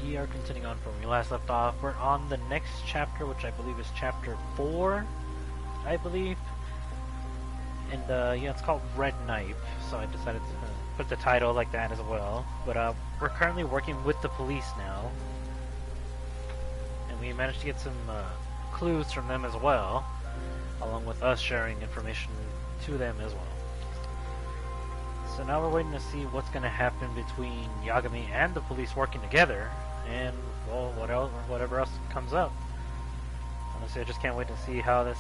we are continuing on from where we last left off. We're on the next chapter, which I believe is chapter 4, I believe. And yeah, it's called Red Knife, so I decided to put the title like that as well. But we're currently working with the police now, and we managed to get some clues from them as well, along with us sharing information to them as well. So now we're waiting to see what's going to happen between Yagami and the police working together, and well, whatever else comes up. Honestly, I just can't wait to see how this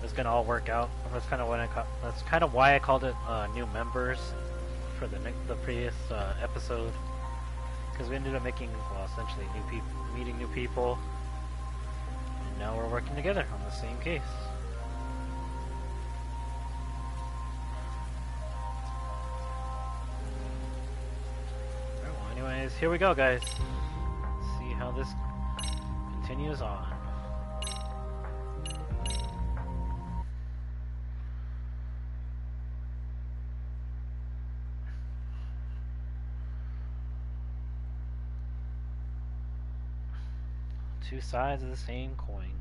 is going to all work out. That's kind of why I called it new members for the previous episode, because we ended up making, well, essentially meeting new people, and now we're working together on the same case. Anyways, here we go, guys. Let's see how this continues on. Two sides of the same coin.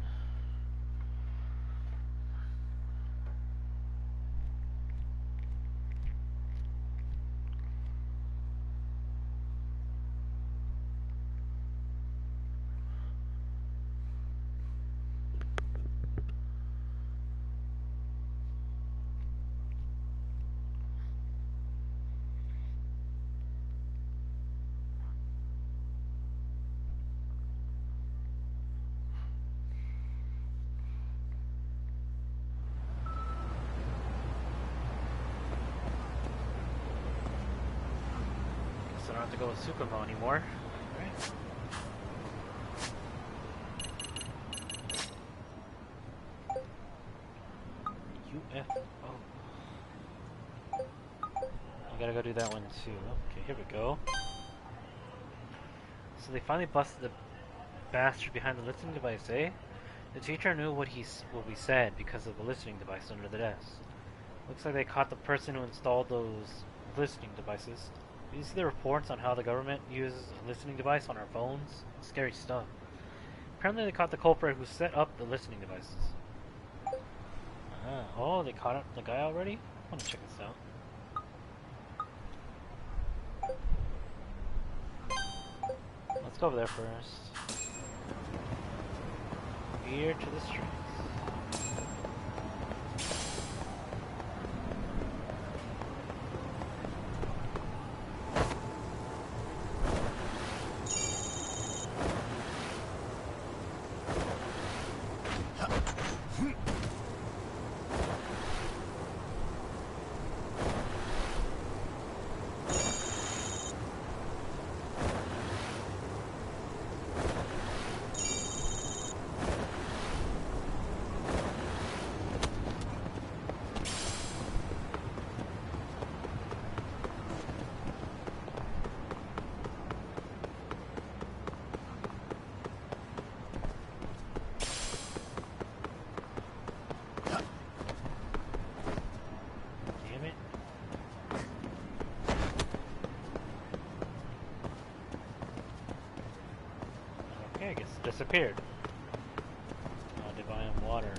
I don't have to go with Tsukumo anymore. Right. UFO. I gotta go do that one too. Okay, here we go. So they finally busted the bastard behind the listening device, eh? The teacher knew what we said because of the listening device under the desk. Looks like they caught the person who installed those listening devices. You see the reports on how the government uses a listening device on our phones? Scary stuff. Apparently they caught the culprit who set up the listening devices. Oh, they caught the guy already? I want to check this out. Let's go over there first. Ear to the streets. I guess it disappeared. Divine water.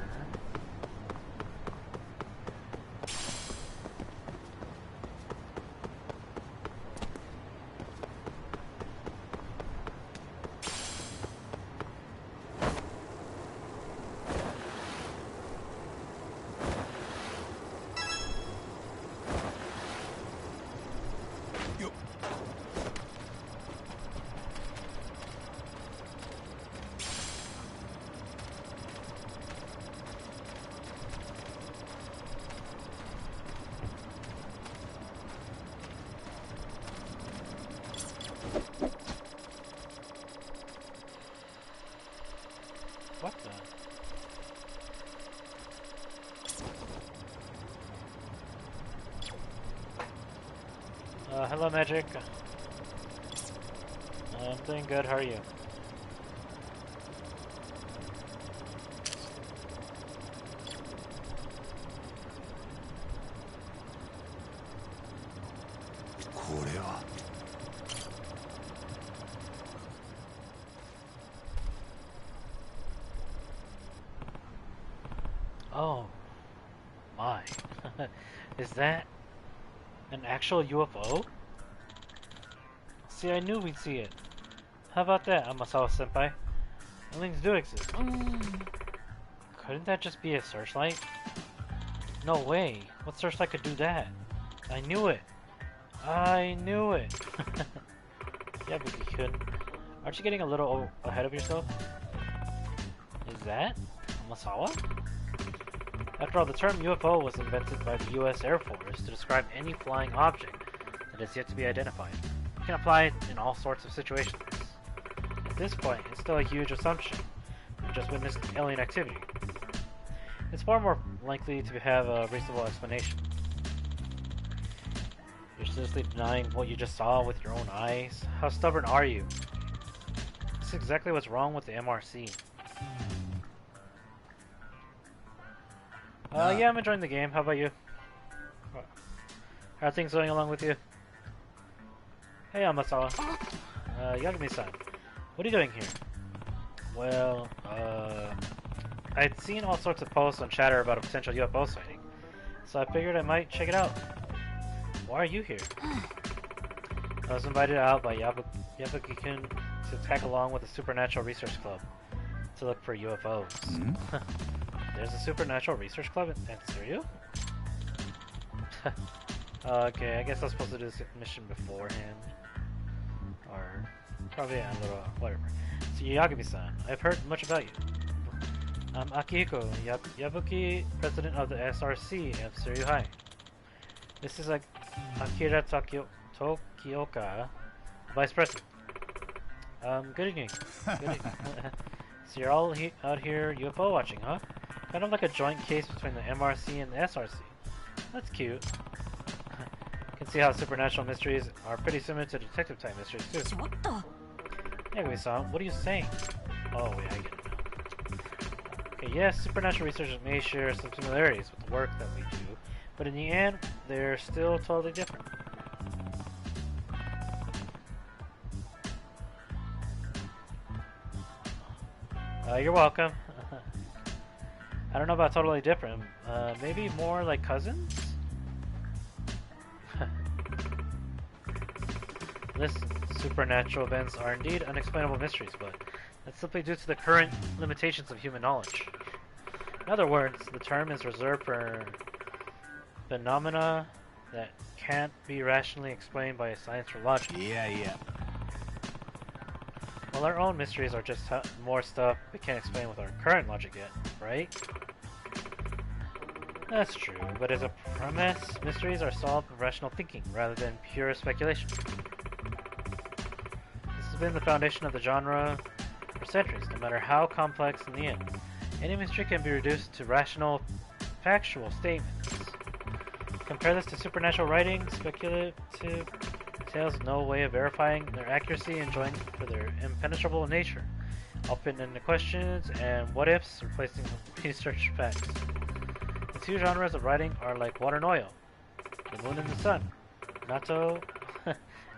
What the? Hello, Magic. I'm doing good, how are you? Oh my. Is that an actual UFO? See, I knew we'd see it. How about that, Amasawa-senpai? Aliens do exist. Couldn't that just be a searchlight? No way. What searchlight could do that? I knew it. I knew it. Yeah, but you couldn't. Aren't you getting a little ahead of yourself? Is that Amasawa? After all, the term UFO was invented by the US Air Force to describe any flying object that is yet to be identified. You can apply it in all sorts of situations. At this point, it's still a huge assumption. We just witnessed alien activity. It's far more likely to have a reasonable explanation. You're seriously denying what you just saw with your own eyes? How stubborn are you? This is exactly what's wrong with the MRC. Yeah, I'm enjoying the game. How about you? How are things going along with you? Hey, Amasawa. Yagami-san. What are you doing here? Well, I'd seen all sorts of posts on Chatter about a potential UFO sighting, so I figured I might check it out. Why are you here? I was invited out by Yabuki-kun to tag along with the Supernatural Research Club to look for UFOs. There's a Supernatural Research Club in Suryu? Okay, I guess I was supposed to do this mission beforehand. Or probably a little, whatever. So Yagami-san, I've heard much about you. I'm Akihiko Yabuki, president of the SRC of Suryu High. This is Akira Tokioka, vice president. Good evening. Good evening. So you're all out here UFO watching, huh? Kind of like a joint case between the MRC and the SRC. That's cute. You can see how supernatural mysteries are pretty similar to detective type mysteries too. Yagami-san, what are you saying? Oh wait, I get it now. Okay, yes, supernatural researchers may share some similarities with the work that we do, but in the end, they're still totally different. You're welcome. I don't know about totally different. Maybe more like cousins? Listen, supernatural events are indeed unexplainable mysteries, but that's simply due to the current limitations of human knowledge. In other words, the term is reserved for phenomena that can't be rationally explained by science or logic. Yeah. Well, our own mysteries are just more stuff we can't explain with our current logic yet, right? That's true, but as a premise, mysteries are solved with rational thinking rather than pure speculation. This has been the foundation of the genre for centuries, no matter how complex in the end. Any mystery can be reduced to rational, factual statements. Compare this to supernatural writing, speculative tales, no way of verifying their accuracy and joined for their impenetrable nature. Open-ended questions and what-ifs replacing research facts. The two genres of writing are like water and oil, the moon and the sun, natto,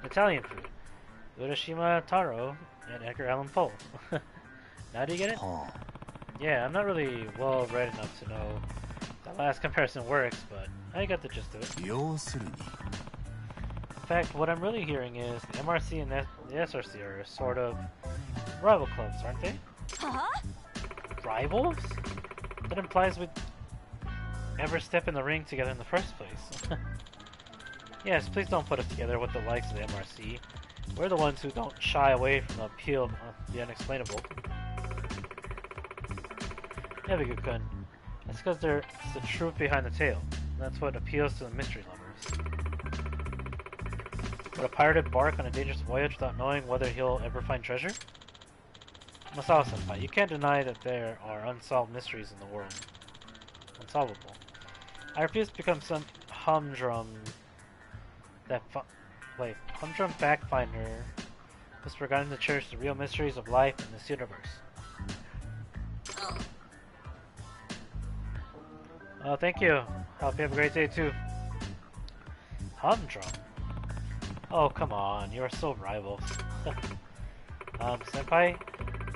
Italian food, Urashima Taro, and Edgar Allan Poe. Now do you get it? Yeah, I'm not really well read enough to know that last comparison works, but I got the gist of it. In fact, what I'm really hearing is the MRC and the SRC are sort of rival clubs, aren't they? Rivals? That implies we'd ever step in the ring together in the first place. Yes, please don't put us together with the likes of the MRC. We're the ones who don't shy away from the appeal of the unexplainable. Yabuki-kun, that's because there's the truth behind the tale. That's what appeals to the mystery lovers. Would a pirate embark on a dangerous voyage without knowing whether he'll ever find treasure? Masawa-senpai, you can't deny that there are unsolved mysteries in the world. Unsolvable. I refuse to become some humdrum humdrum fact finder who's forgotten to cherish the real mysteries of life in this universe. Oh, thank you. Hope you have a great day too. Humdrum? Oh, come on. You are so rivals. Senpai,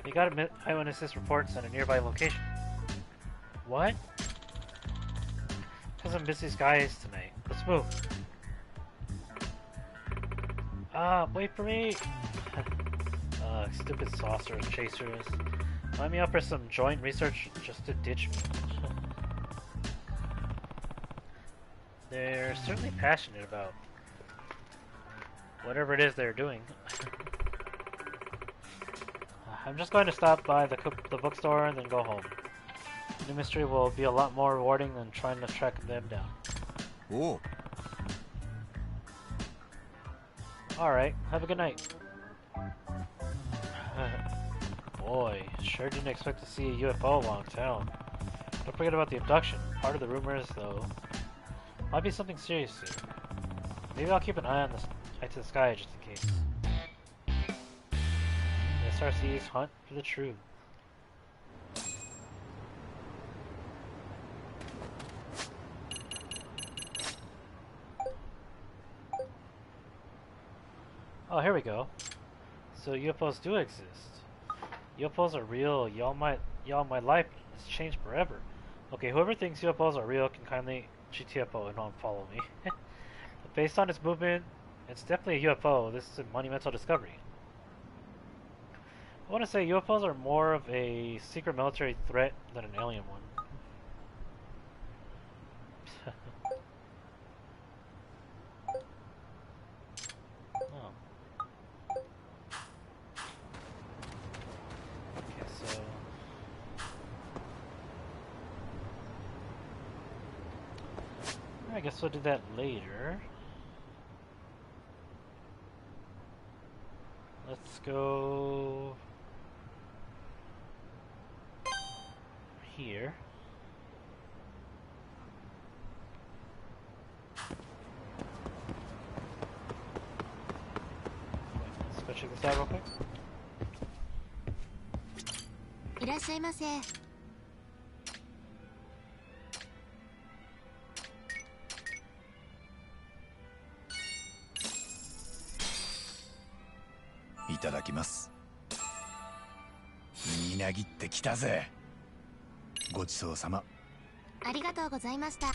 you got eyewitnesses reports on a nearby location. What? Because I'm busy skies tonight. Let's move. Ah, wait for me! Stupid saucer chasers. Line me up for some joint research just to ditch me. They're certainly passionate about whatever it is they're doing. I'm just going to stop by the bookstore and then go home. The mystery will be a lot more rewarding than trying to track them down. Oh. Alright, have a good night. Boy, sure didn't expect to see a UFO along town. Don't forget about the abduction. Part of the rumors, though, might be something serious soon. Maybe I'll keep an eye on the eye to the sky just in case. The SRC's hunt for the truth. Oh, here we go. So UFOs do exist. UFOs are real. Y'all, my life has changed forever. Okay, whoever thinks UFOs are real can kindly GTFO and unfollow me. Based on its movement, it's definitely a UFO. This is a monumental discovery. I want to say UFOs are more of a secret military threat than an alien one. Oh. Okay, so I guess we'll do that later. Let's go here. Let's go check this out real quick. いらっしゃいませ。いただきます。みなぎってきたぜ。ごちそうさま。ありがとうございました。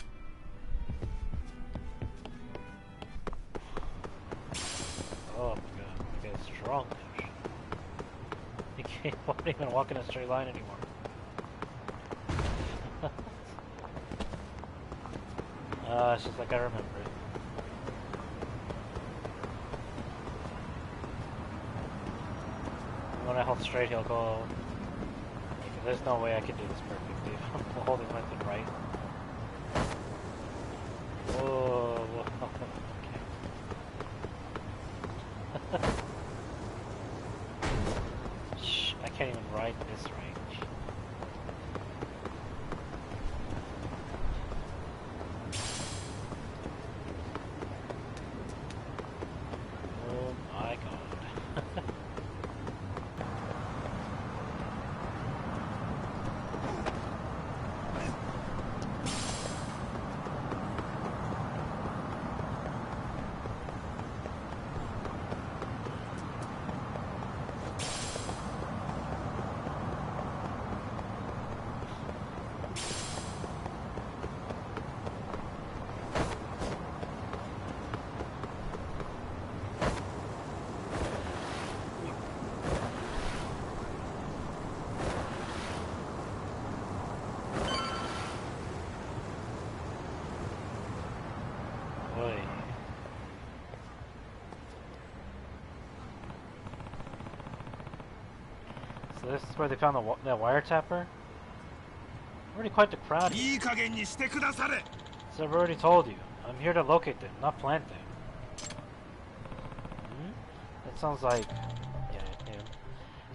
Oh my god, you guys strong. You won't even walk in a straight line anymore. It's just like I remember it. When I hold straight, he'll go. Like, there's no way I can do this perfectly if I'm holding left and right. Whoa, whoa. Okay. Shh, I can't even ride this range. Oh my god. Boy. So this is where they found the wiretapper? Already quite the crowd here. いい加減にしてくだされ。 So I've already told you. I'm here to locate them, not plant them. Hmm? That sounds like... Yeah, him.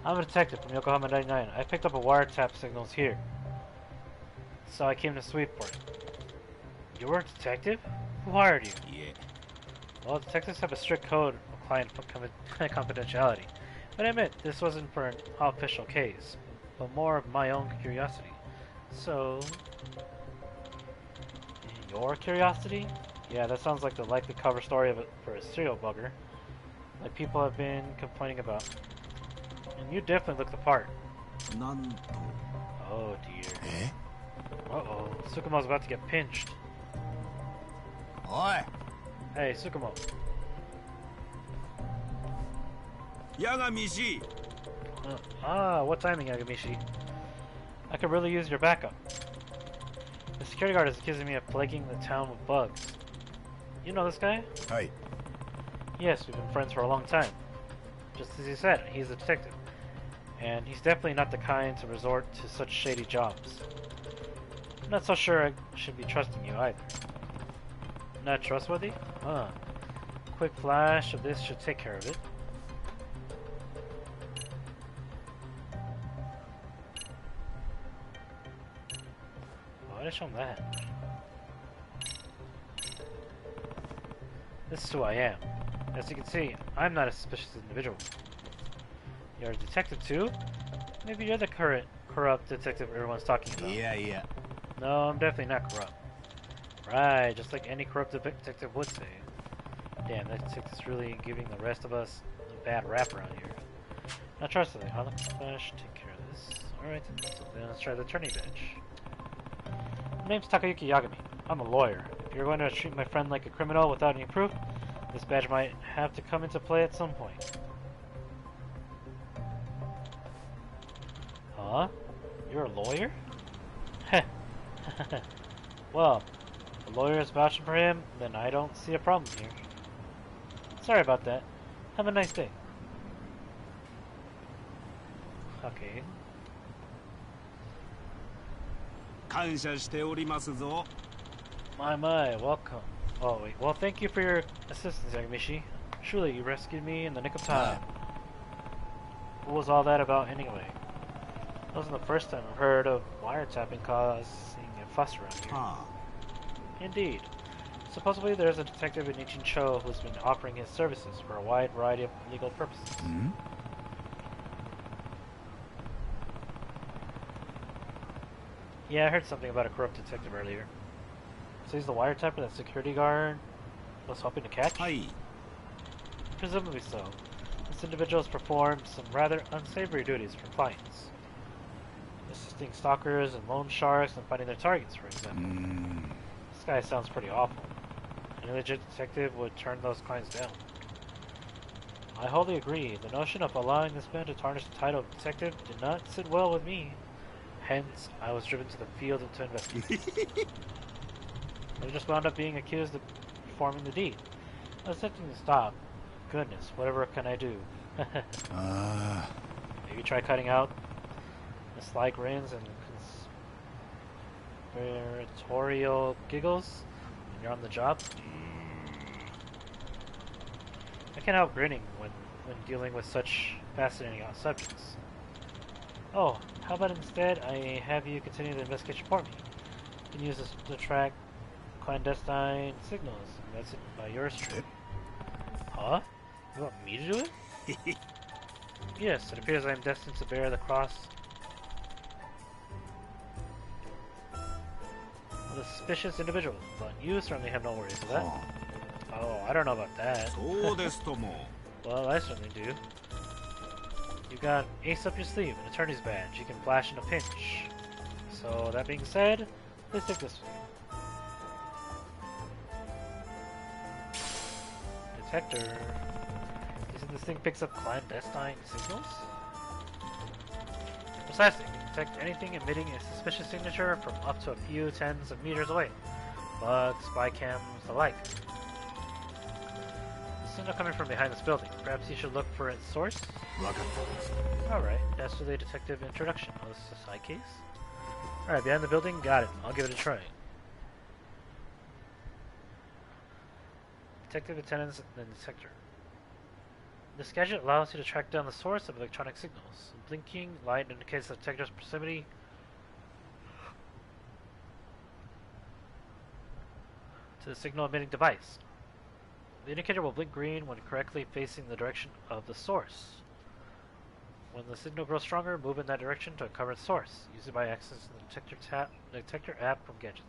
I'm a detective from Yokohama 99. I picked up a wiretap signals here. So I came to Sweetport. You're a detective? Who hired you? いえ、 Well, detectives have a strict code of client confidentiality. But I admit, this wasn't for an official case, but more of my own curiosity. So... Your curiosity? Yeah, that sounds like the likely cover story of it for a serial bugger. Like people have been complaining about. And you definitely look the part. なんと。 Oh dear. え？ Uh-oh. Tsukumo's about to get pinched. おい Hey, Tsukumo. 矢神氏 What timing, Yagamishi? I could really use your backup. The security guard is accusing me of plaguing the town with bugs. You know this guy? はい Yes, we've been friends for a long time. Just as he said, he's a detective. And he's definitely not the kind to resort to such shady jobs. I'm not so sure I should be trusting you either. Not trustworthy? Huh. Quick flash of this should take care of it. Why did I show him that? This is who I am. As you can see, I'm not a suspicious individual. You're a detective too? Maybe you're the corrupt detective everyone's talking about. いやいや No, I'm definitely not corrupt. Right, just like any corrupt detective would say. Damn, that detective's really giving the rest of us a bad rap around here. Not trustworthy. Harlan Flash, take care of this. Alright, so then let's try the attorney badge. My name's Takayuki Yagami. I'm a lawyer. If you're going to treat my friend like a criminal without any proof, this badge might have to come into play at some point. Huh? You're a lawyer? Heh. Well, if the lawyer is vouching for him, then I don't see a problem here. Sorry about that. Have a nice day. Okay. 感謝しておりますぞ My, welcome. Oh, wait. Well, thank you for your assistance, Yagamishi. Surely you rescued me in the nick of time. What was all that about anyway? It wasn't the first time I've heard of wiretapping causing a fuss around here. は Indeed. Supposedly there's a detective in Ichincho who's been offering his services for a wide variety of legal purposes. ん Yeah, I heard something about a corrupt detective earlier. So he's the wiretapper that security guard was hoping to catch? はい Presumably so. This individual has performed some rather unsavory duties for clients. Assisting stalkers and loan sharks and finding their targets, for う example. ん This guy sounds pretty awful. Any legit detective would turn those clients down. I wholly agree. The notion of allowing this man to tarnish the title of detective did not sit well with me. Hence, I was driven to the field to investigate. I just wound up being accused of performing the deed. I was attempting to stop. Goodness, whatever can I do? あ Maybe try cutting out the sly grins and conspiratorial giggles when you're on the job. I can't help grinning when dealing with such fascinating subjects. Oh, how about instead I have you continue the investigation for me? You can use this to track clandestine signals. That's it by yours truly. Huh? You want me to do it? Yes, it appears I am destined to bear the cross of a suspicious individual, but you certainly have no worries of あ that. Oh, I don't know about that. そうですとも Well, I certainly do. You got ace up your sleeve, an attorney's badge. You can flash in a pinch. So, that being said, please take this one. Detector. You see this thing picks up clandestine signals? Precisely. It can detect anything emitting a suspicious signature from up to a few tens of meters away. Bugs, spy cams, the like. The signal coming from behind this building. Perhaps you should look for its source? わかった Alright, that's the detective introduction. Oh, this is a side case? Alright, behind the building? Got it. I'll give it a try. Detective attendants and detector. This gadget allows you to track down the source of electronic signals. A blinking light indicates the detector's proximity to the signal emitting device. The indicator will blink green when correctly facing the direction of the source. When the signal grows stronger, move in that direction to uncover its source. Use it by accessing the detector app from gadgets.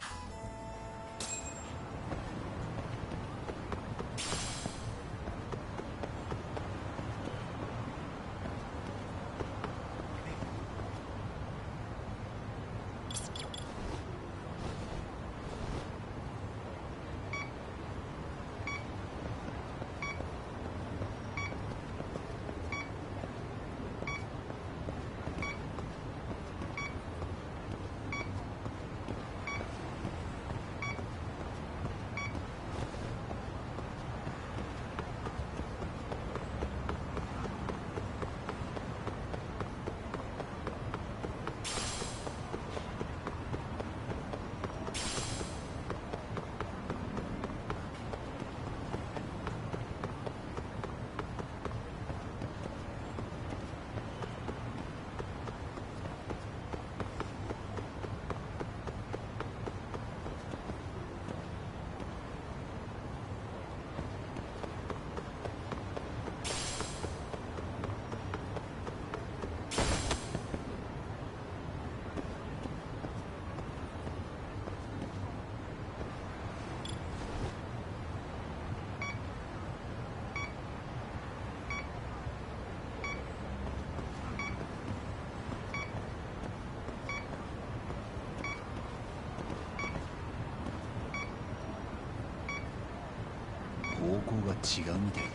違うみたいだ。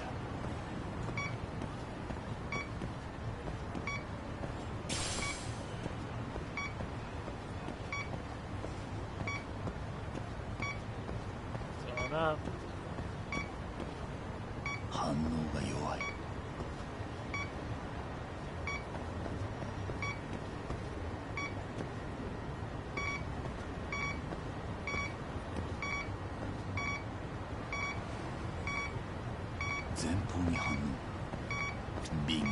Going up. 反応が弱い。前方に反応。ビンゴ。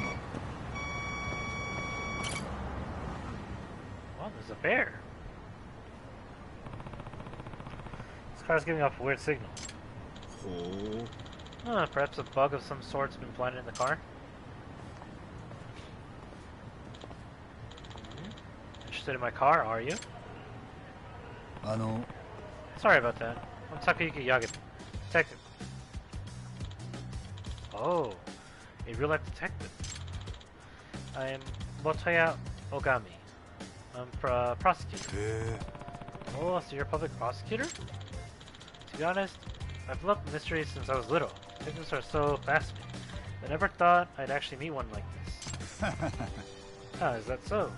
Well, there's a bear. This car's giving off a weird signal. ほう。 Perhaps a bug of some sort's been planted in the car. Interested in my car, are you? あの、 Sorry about that. I'm Takayuki Yagami, detective. Oh, a real-life detective. I am Motoya Ogami. I'm a prosecutor. へ Oh, so you're a public prosecutor? To be honest, I've loved mysteries since I was little. Detectives are so fascinating. I never thought I'd actually meet one like this. Ah, is that so?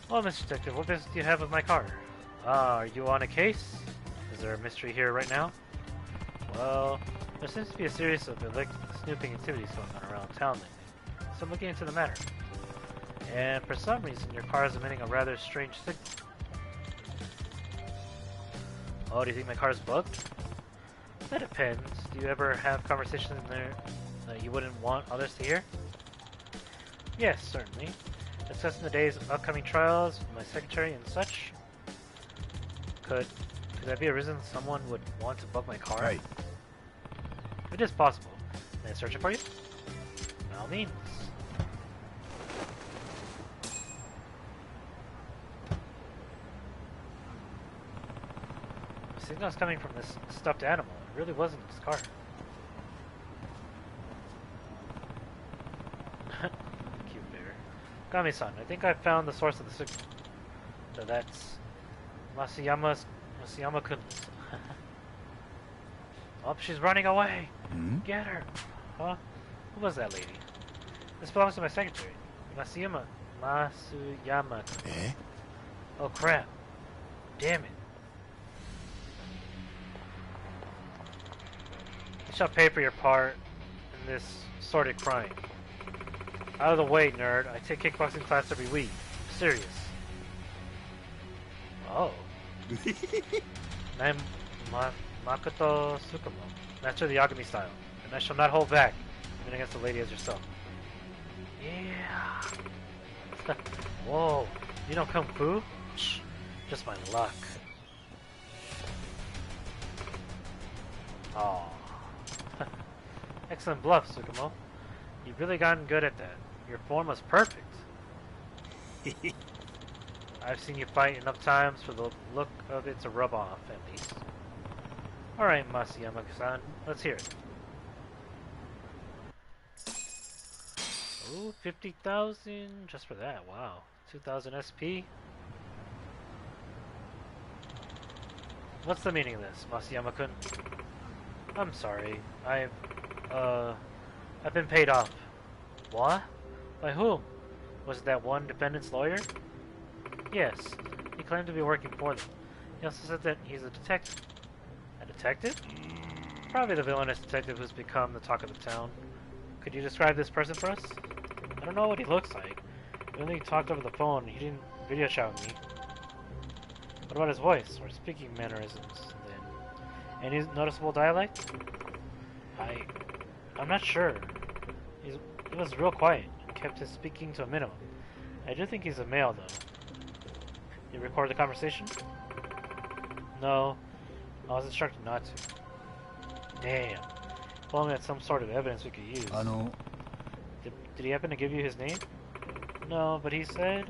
Well, Mr. Detective, what business do you have with my car? Ah, are you on a case? Is there a mystery here right now? Well, there seems to be a series of snooping activities going on around town lately, so I'm looking into the matter. And for some reason, your car is emitting a rather strange signal. Oh, do you think my car is bugged? That depends. Do you ever have conversations in there that you wouldn't want others to hear? Yes, certainly. Discussing the day's upcoming trials with my secretary and such. Could that be a reason someone would want to bug my car? はい。 It is possible. May I search it for you? By all means. The signal is coming from this stuffed animal. It really wasn't his car. Cute bear. Kami-san, I think I found the source of the signal. So that's Masayama-kun's. Oh, she's running away! ん Get her! Huh? Who was that lady? This belongs to my secretary, Masuyama.え Oh crap. Damn it. You shall pay for your part in this sordid crime. Out of the way, nerd. I take kickboxing class every week. I'm serious. Oh. I'm Makoto Tsukumo, master of the Yagami style, and I shall not hold back, even against a lady as yourself. Yeah. Whoa. You know Kung Fu? Shh. Just my luck. Oh. Excellent bluff, Tsukumo. You've really gotten good at that. Your form was perfect. I've seen you fight enough times for the look of it to rub off, at least. Alright, Masayama-san, let's hear it. Ooh, 50,000 just for that, wow. 2,000 SP? What's the meaning of this, Masayama-kun? I'm sorry, I've been paid off. What? By whom? Was it that one defendant's lawyer? Yes, he claimed to be working for them. He also said that he's a detective. A detective? Probably the villainous detective who's become the talk of the town. Could you describe this person for us? I don't know what he looks like. We only talked over the phone. He didn't video chat with me. What about his voice or speaking mannerisms then? Any noticeable dialect? I'm not sure. He was real quiet and kept his speaking to a minimum. I do think he's a male though. You record the conversation? No. I was instructed not to. Damn. If only had some sort of evidence we could use. あの、 Did he happen to give you his name? No, but he said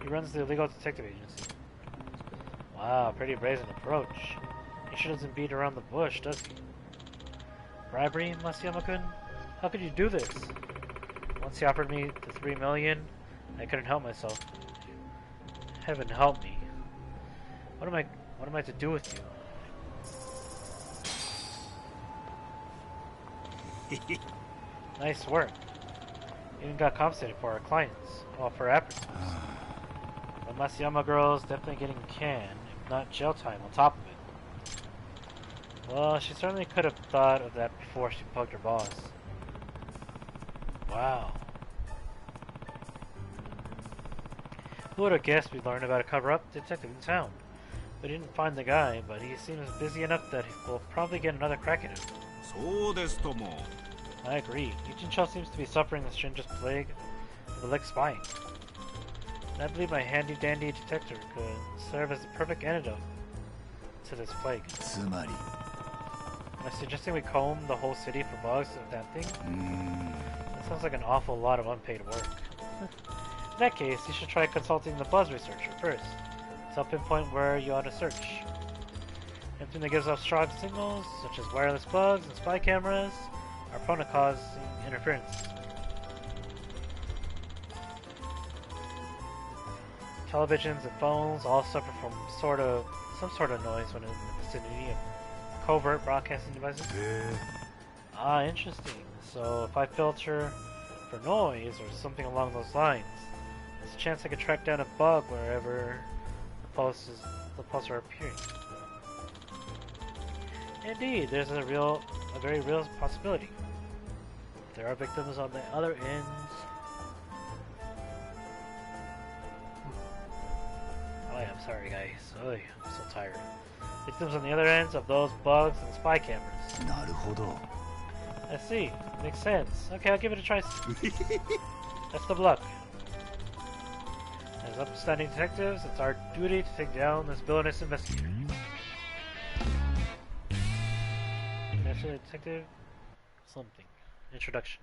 he runs the illegal detective agency. Wow, pretty brazen approach. He sure doesn't beat around the bush, does he? Bribery, Masayama-kun? How could you do this? Once he offered me the 3 million, I couldn't help myself. Heaven help me. What am I to do with you? Nice work. Even got compensated for our clients. Well, for efforts. The Masayama girl is definitely getting canned, if not jail time on top of it. Well, she certainly could have thought of that before she bugged her boss. Wow. Who would have guessed we'd learn about a cover-up detective in town? We didn't find the guy, but he seems busy enough that we'll probably get another crack at him. そうですとも。 I agree. Yujin Cho seems to be suffering the strangest plague of the leg spine. And I believe my handy-dandy detector could serve as the perfect antidote to this plague. つまり Am I suggesting we comb the whole city for bugs of that thing? That sounds like an awful lot of unpaid work. In that case, you should try consulting the buzz researcher first to help pinpoint where you ought to search. Anything that gives off strong signals, such as wireless bugs and spy cameras, are prone to causing interference. Televisions and phones all suffer from some sort of noise when in the vicinity of covert broadcasting devices. Ah, interesting. So if I filter for noise or something along those lines, there's a chance I could track down a bug wherever the posts are appearing. Indeed, there's a very real possibility. There are victims on the other ends. Oh yeah, I'm sorry guys. Oh yeah, I'm so tired. Victims on the other ends of those bugs and spy cameras. なるほど I see. Makes sense. Okay, I'll give it a try. Best of luck. As upstanding detectives, it's our duty to take down this villainous investigator. Master Detective something. Introduction.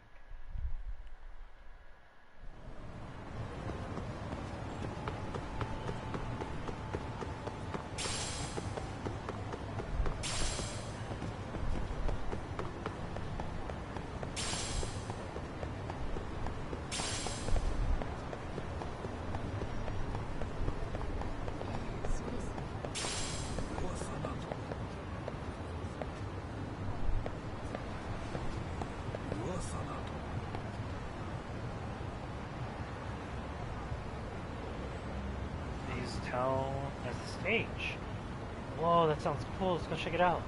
Town as a stage. Whoa, that sounds cool. Let's go check it out.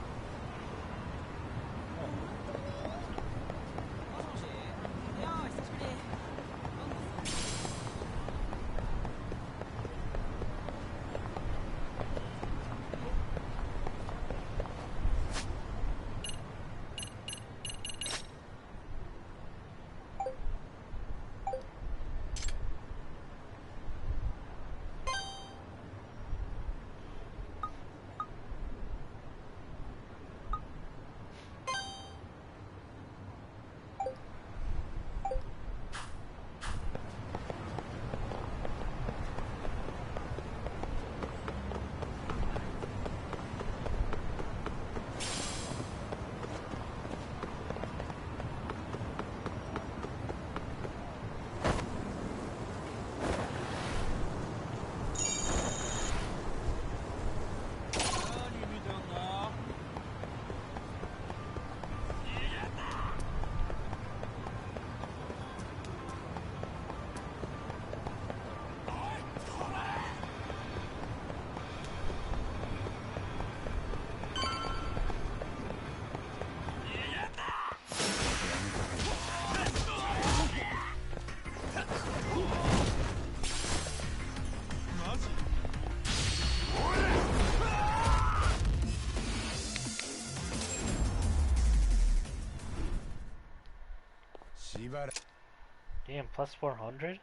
Damn, plus 400?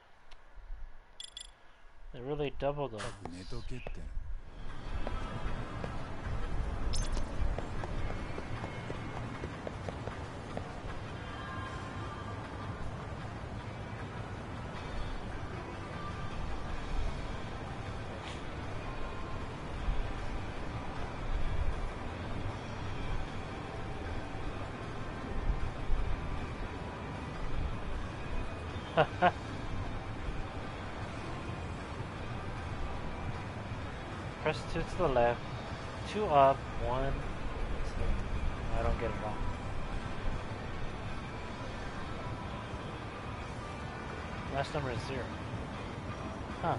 They really doubled them. 寝とけって Press 2 to the left, 2 up, 1 to... I don't get it wrong. Last number is 0. Huh.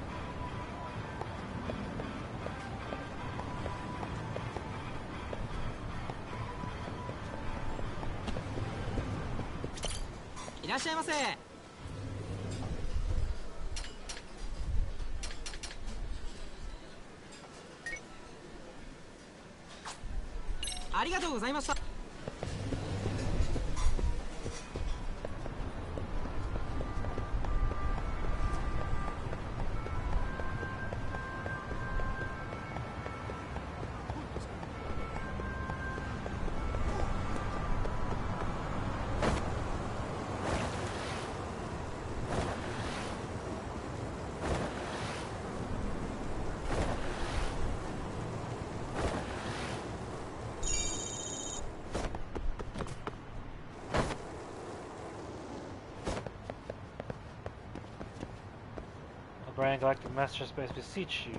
O'Brien Galactic Master Space beseech you.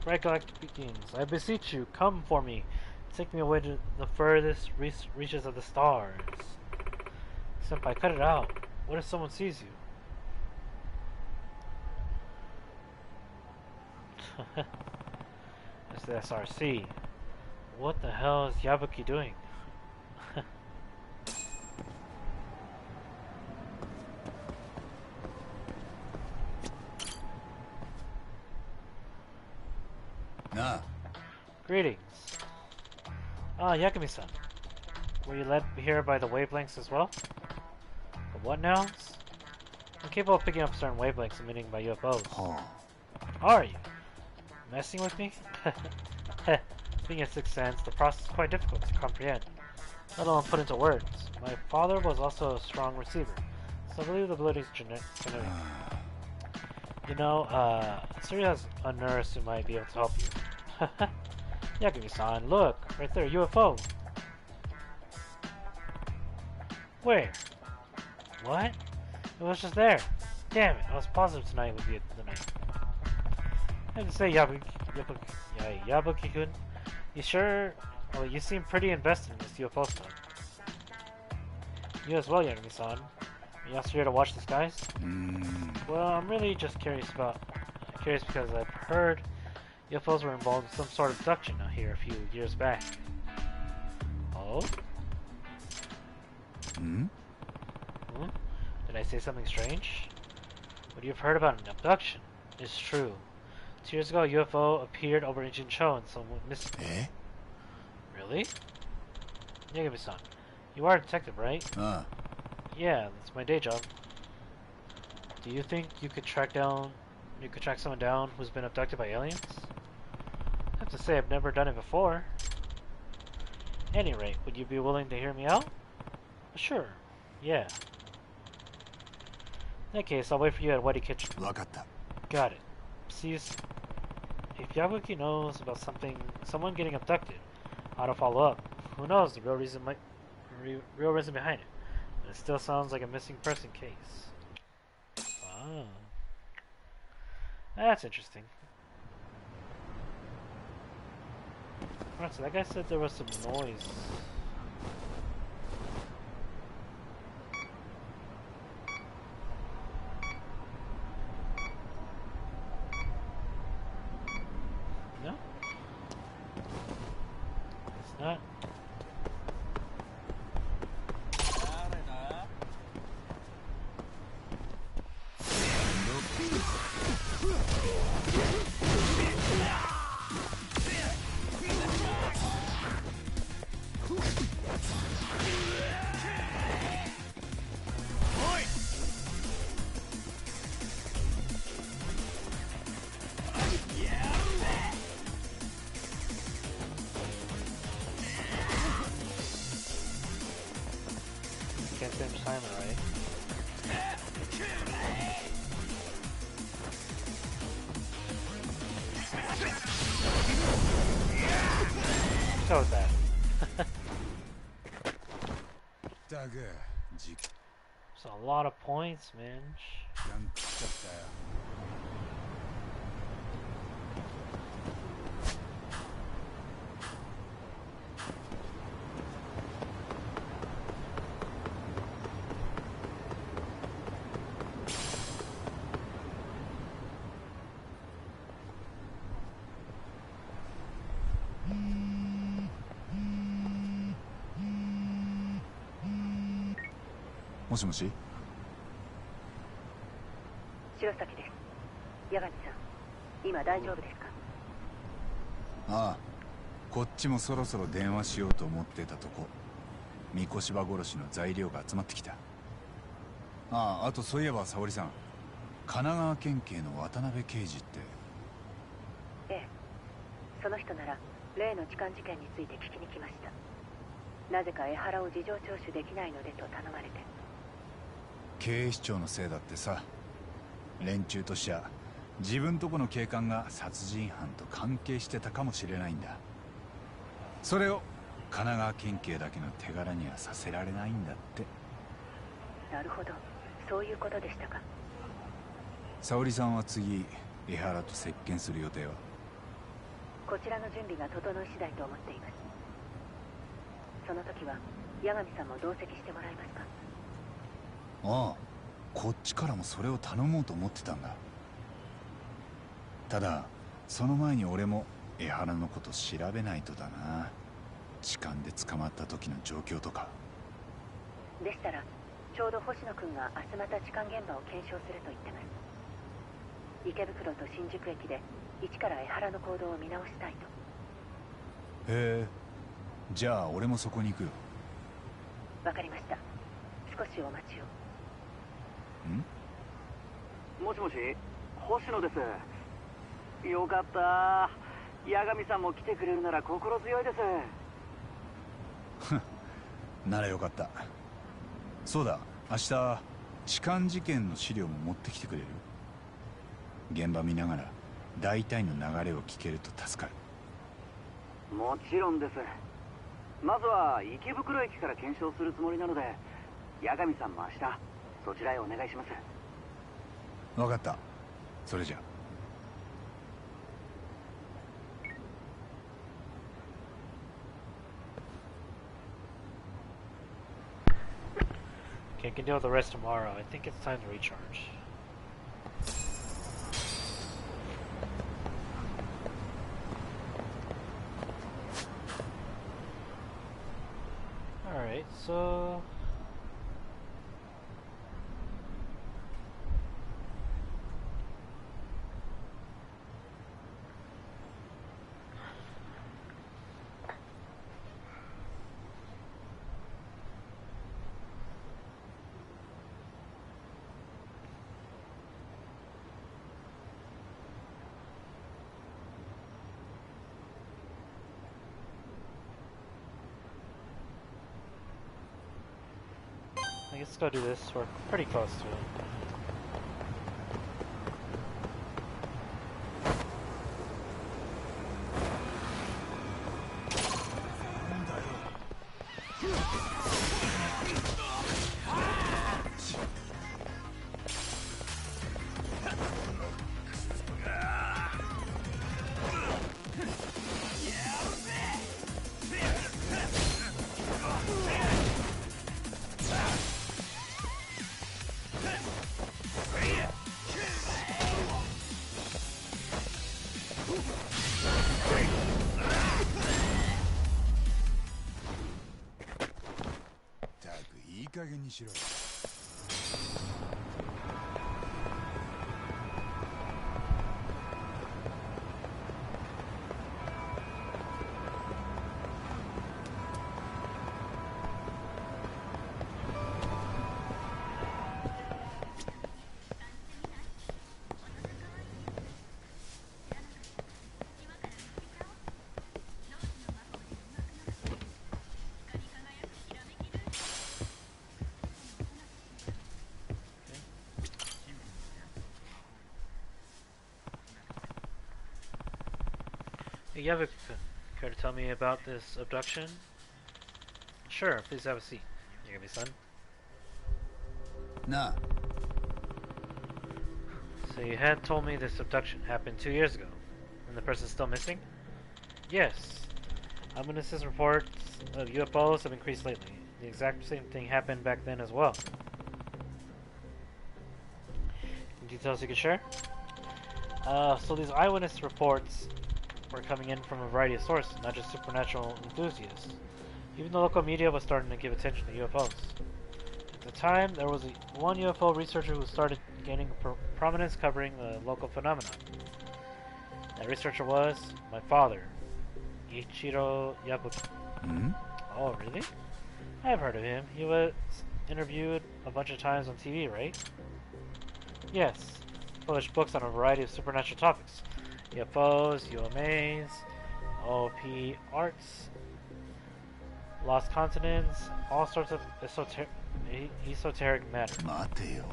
Bright Galactic begins. I beseech you, come for me. Take me away to the furthest reaches of the stars. Senpai, cut it out. What if someone sees you? It's the SRC. What the hell is Yabuki doing? Nah. Greetings. Ah, Yakumi-san. Were you led here by the wavelengths as well? The what now? I'm capable of picking up certain wavelengths emitted by UFOs. Oh. Are you? Messing with me? Being a sixth sense, the process is quite difficult to comprehend, let alone put into words. My father was also a strong receiver, so I believe the ability is genetic. You know, Siri has a nurse who might be able to help you. Yakumi-san, look! Right there, UFO! Where? What? It was just there! Damn it, I was positive tonight would be the night. I have to say, Yabuki-kun, you sure? Well, you seem pretty invested in this UFO stuff. You as well, Yakumi-san. Are you also here to watch the skies? Well, I'm really just curious because I've heard UFOs were involved in some sort of abduction out here a few years back. Oh? Hmm? Did I say something strange? What you've heard about an abduction is true. 2 years ago, a UFO appeared over Injincho and someone missed it. Eh? Really? Yagami-san, you are a detective, right? Yeah, that's my day job. Do you think you could track someone down who's been abducted by aliens? I have to say, I've never done it before. At any rate, would you be willing to hear me out? Sure. Yeah. In that case, I'll wait for you at Weddy Kitchen. Got it. See you soon. If Yabuki knows about someone getting abducted, how to follow up. Who knows the real reason behind it? But it still sounds like a missing person case. Ah, that's interesting. Alright, so that guy said there was some noise. No? It's not. Can't finish timer, right? So was that. It's a lot of points, man. もしもし。白崎です。八神さん、今大丈夫ですか？ああ、こっちもそろそろ電話しようと思ってたとこ。三越場殺しの材料が集まってきた。ああ、あとそういえば沙織さん、神奈川県警の渡辺刑事って。ええ、その人なら例の痴漢事件について聞きに来ました。なぜか江原を事情聴取できないのでと頼まれて。警視庁のせいだってさ。連中としちゃ自分とこの警官が殺人犯と関係してたかもしれないんだ。それを神奈川県警だけの手柄にはさせられないんだって。なるほど、そういうことでしたか。沙織さんは次江原と接見する予定は？こちらの準備が整い次第と思っています。その時は八神さんも同席してもらえますか？ああ、こっちからもそれを頼もうと思ってたんだ。ただその前に俺も江原のこと調べないとだな。痴漢で捕まった時の状況とか。でしたらちょうど星野くんが明日また痴漢現場を検証すると言ってます。池袋と新宿駅で一から江原の行動を見直したいと。へえ、じゃあ俺もそこに行くよ。わかりました。少しお待ちを。もしもし、星野です。よかった。八神さんも来てくれるなら心強いです。ならよかった。そうだ、明日痴漢事件の資料も持ってきてくれる？現場見ながら大体の流れを聞けると助かる。もちろんです。まずは池袋駅から検証するつもりなので、八神さんも明日そちらへお願いします。分かった。それじゃ。Okay, I can deal with the rest tomorrow. I think it's time to recharge. Alright, so... I guess let's go do this. We're pretty close to it.ったくいい加減にしろ。Hey, Yavik, care to tell me about this abduction? Sure, please have a seat. You gonna be son?なあ。 So you had told me this abduction happened 2 years ago, and the person's still missing? Yes. Eyewitnesses reports of UFOs have increased lately. The exact same thing happened back then as well. Any details you can share? So these eyewitness reports were coming in from a variety of sources, not just supernatural enthusiasts. Even the local media was starting to give attention to UFOs. At the time, there was one UFO researcher who started gaining prominence covering the local phenomenon. That researcher was my father, Ichiro Yabuki. Hmm? Oh, really? I've heard of him. He was interviewed a bunch of times on TV, right? Yes. Published books on a variety of supernatural topics. UFOs, UMAs, OP arts, lost continents, all sorts of esoteric matter. 待てよ。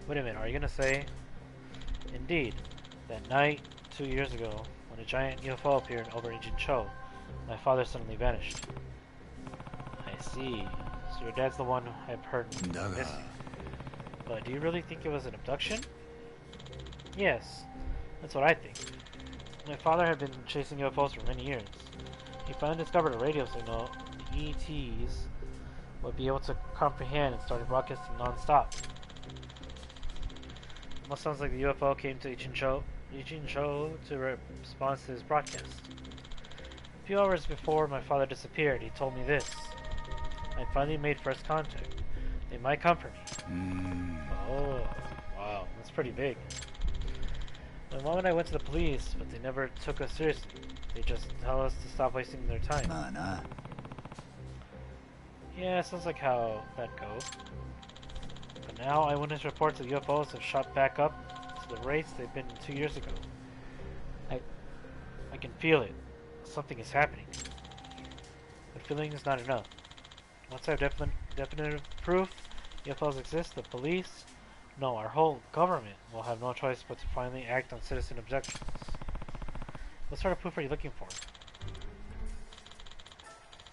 Wait a minute, are you gonna say? Indeed, that night, 2 years ago, when a giant UFO appeared over Ijincho, my father suddenly vanished. I see. So your dad's the one I've heard Da ga, missing. But do you really think it was an abduction? Yes, that's what I think. My father had been chasing UFOs for many years. He finally discovered a radio signal the ETs would be able to comprehend and started broadcasting non-stop. Almost sounds like the UFO came to Ichincho to respond to his broadcast. A few hours before my father disappeared, he told me this. I finally made first contact. They might come for me. Oh, wow, that's pretty big. My mom and I went to the police, but they never took us seriously. They just tell us to stop wasting their time. まあな。 Yeah, sounds like how that goes. But now eyewitness reports of UFOs have shot back up to the rates they've been 2 years ago. I can feel it. Something is happening. But feeling is not enough. Once I have definitive proof UFOs exist, the police, no, our whole government will have no choice but to finally act on citizen objections. What sort of proof are you looking for?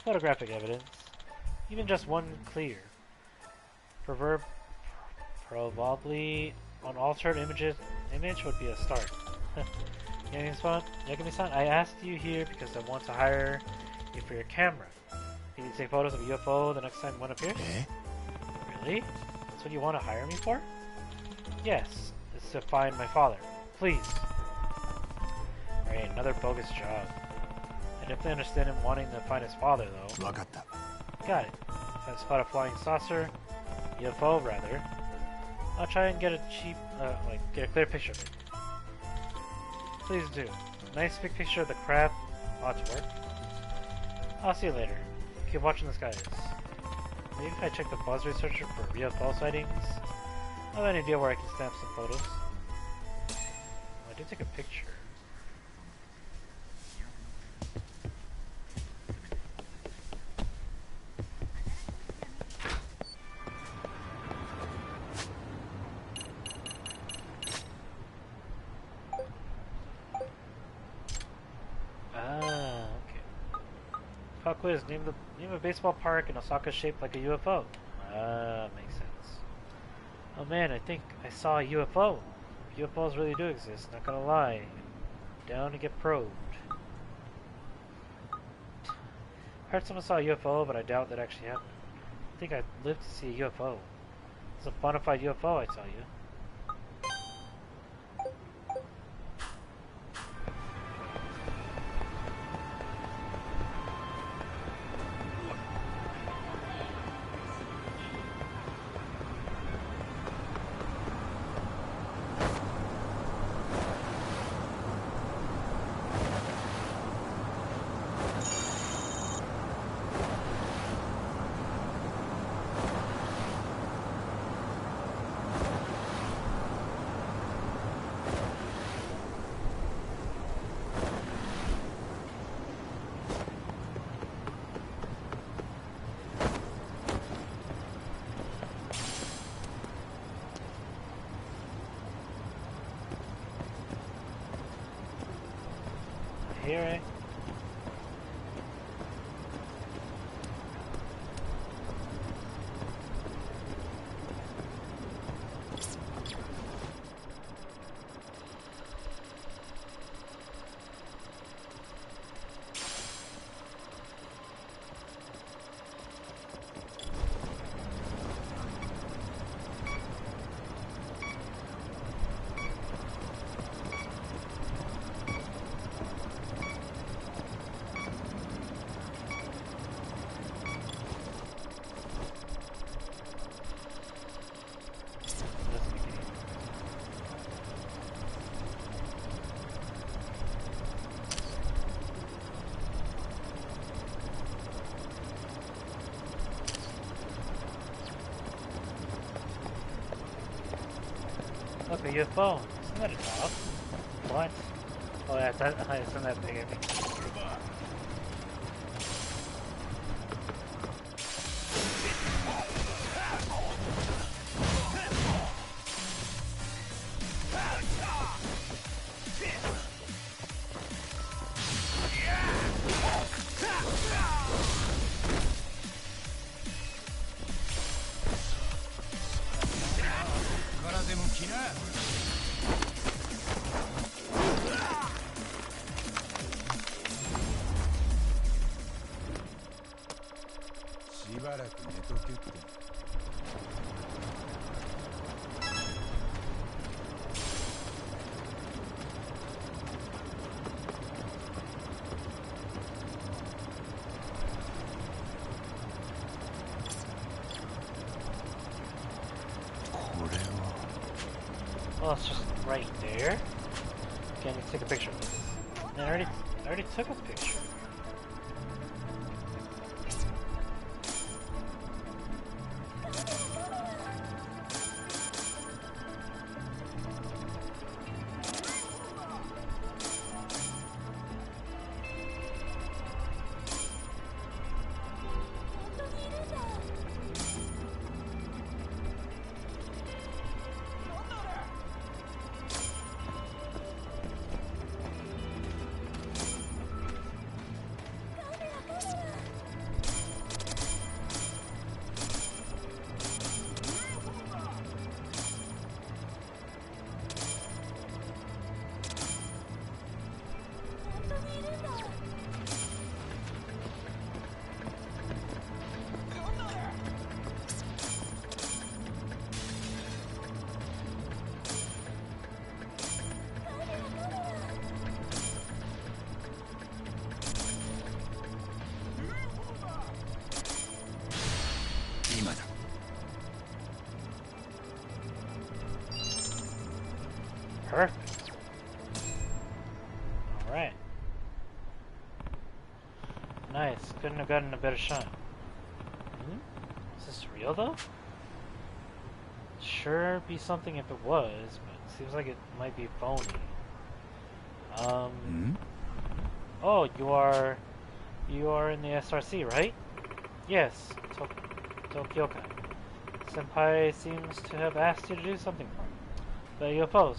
Photographic evidence. Even just one clear. Probably an altered image would be a start. Yagami-san, I asked you here because I want to hire you for your camera. Can you take photos of a UFO the next time one appears? Eh? Really? That's what you want to hire me for? Yes, it's to find my father. Please. Alright, another bogus job. I definitely understand him wanting to find his father, though. わかった。 Got it. If I spot a flying saucer, UFO rather, I'll try and get a get a clear picture of it. Please do. Nice big picture of the craft ought to work. I'll see you later. Keep watching the skies. Maybe if I check the buzz researcher for UFO sightings, I'll have an idea where I can snap some photos. Oh, I did take a picture. Quiz. Name a baseball park in Osaka shaped like a UFO. Makes sense. Oh man, I think I saw a UFO. If UFOs really do exist, not gonna lie. I'm down to get probed. I heard someone saw a UFO, but I doubt that actually happened. I think I'd live to see a UFO. It's a bona fide UFO, I tell you. Hear it. UFO. Isn't that a dog? What? Oh yeah, isn't that big of me? Well, it's just right there. Can you take a picture of this? I already took a picture. Perfect. Alright. Nice. Couldn't have gotten a better shot. Is this real though? Sure be something if it was, but it seems like it might be phony. Oh, you are in the SRC, right? Yes, Tokyoka. Senpai seems to have asked you to do something for him. The UFOs.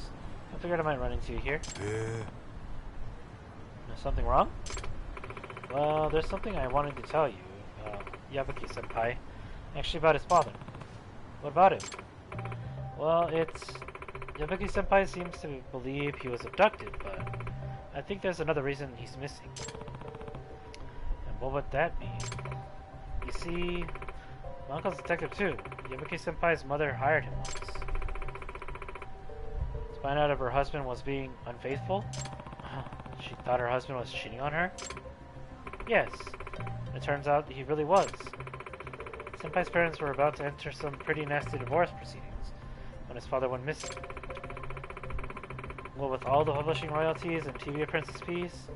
I figured I might run into you here. There's something wrong? Well, there's something I wanted to tell you, Yabuki-senpai. Actually about his father. What about him? Well, Yabuki-senpai seems to believe he was abducted, but I think there's another reason he's missing. And what would that be? You see, my uncle's a detective too. Yabuki-senpai's mother hired him once. To find out if her husband was being unfaithful? She thought her husband was cheating on her? Yes. It turns out he really was. Senpai's parents were about to enter some pretty nasty divorce proceedings when his father went missing. Well, with all the publishing royalties and TV appearances fees,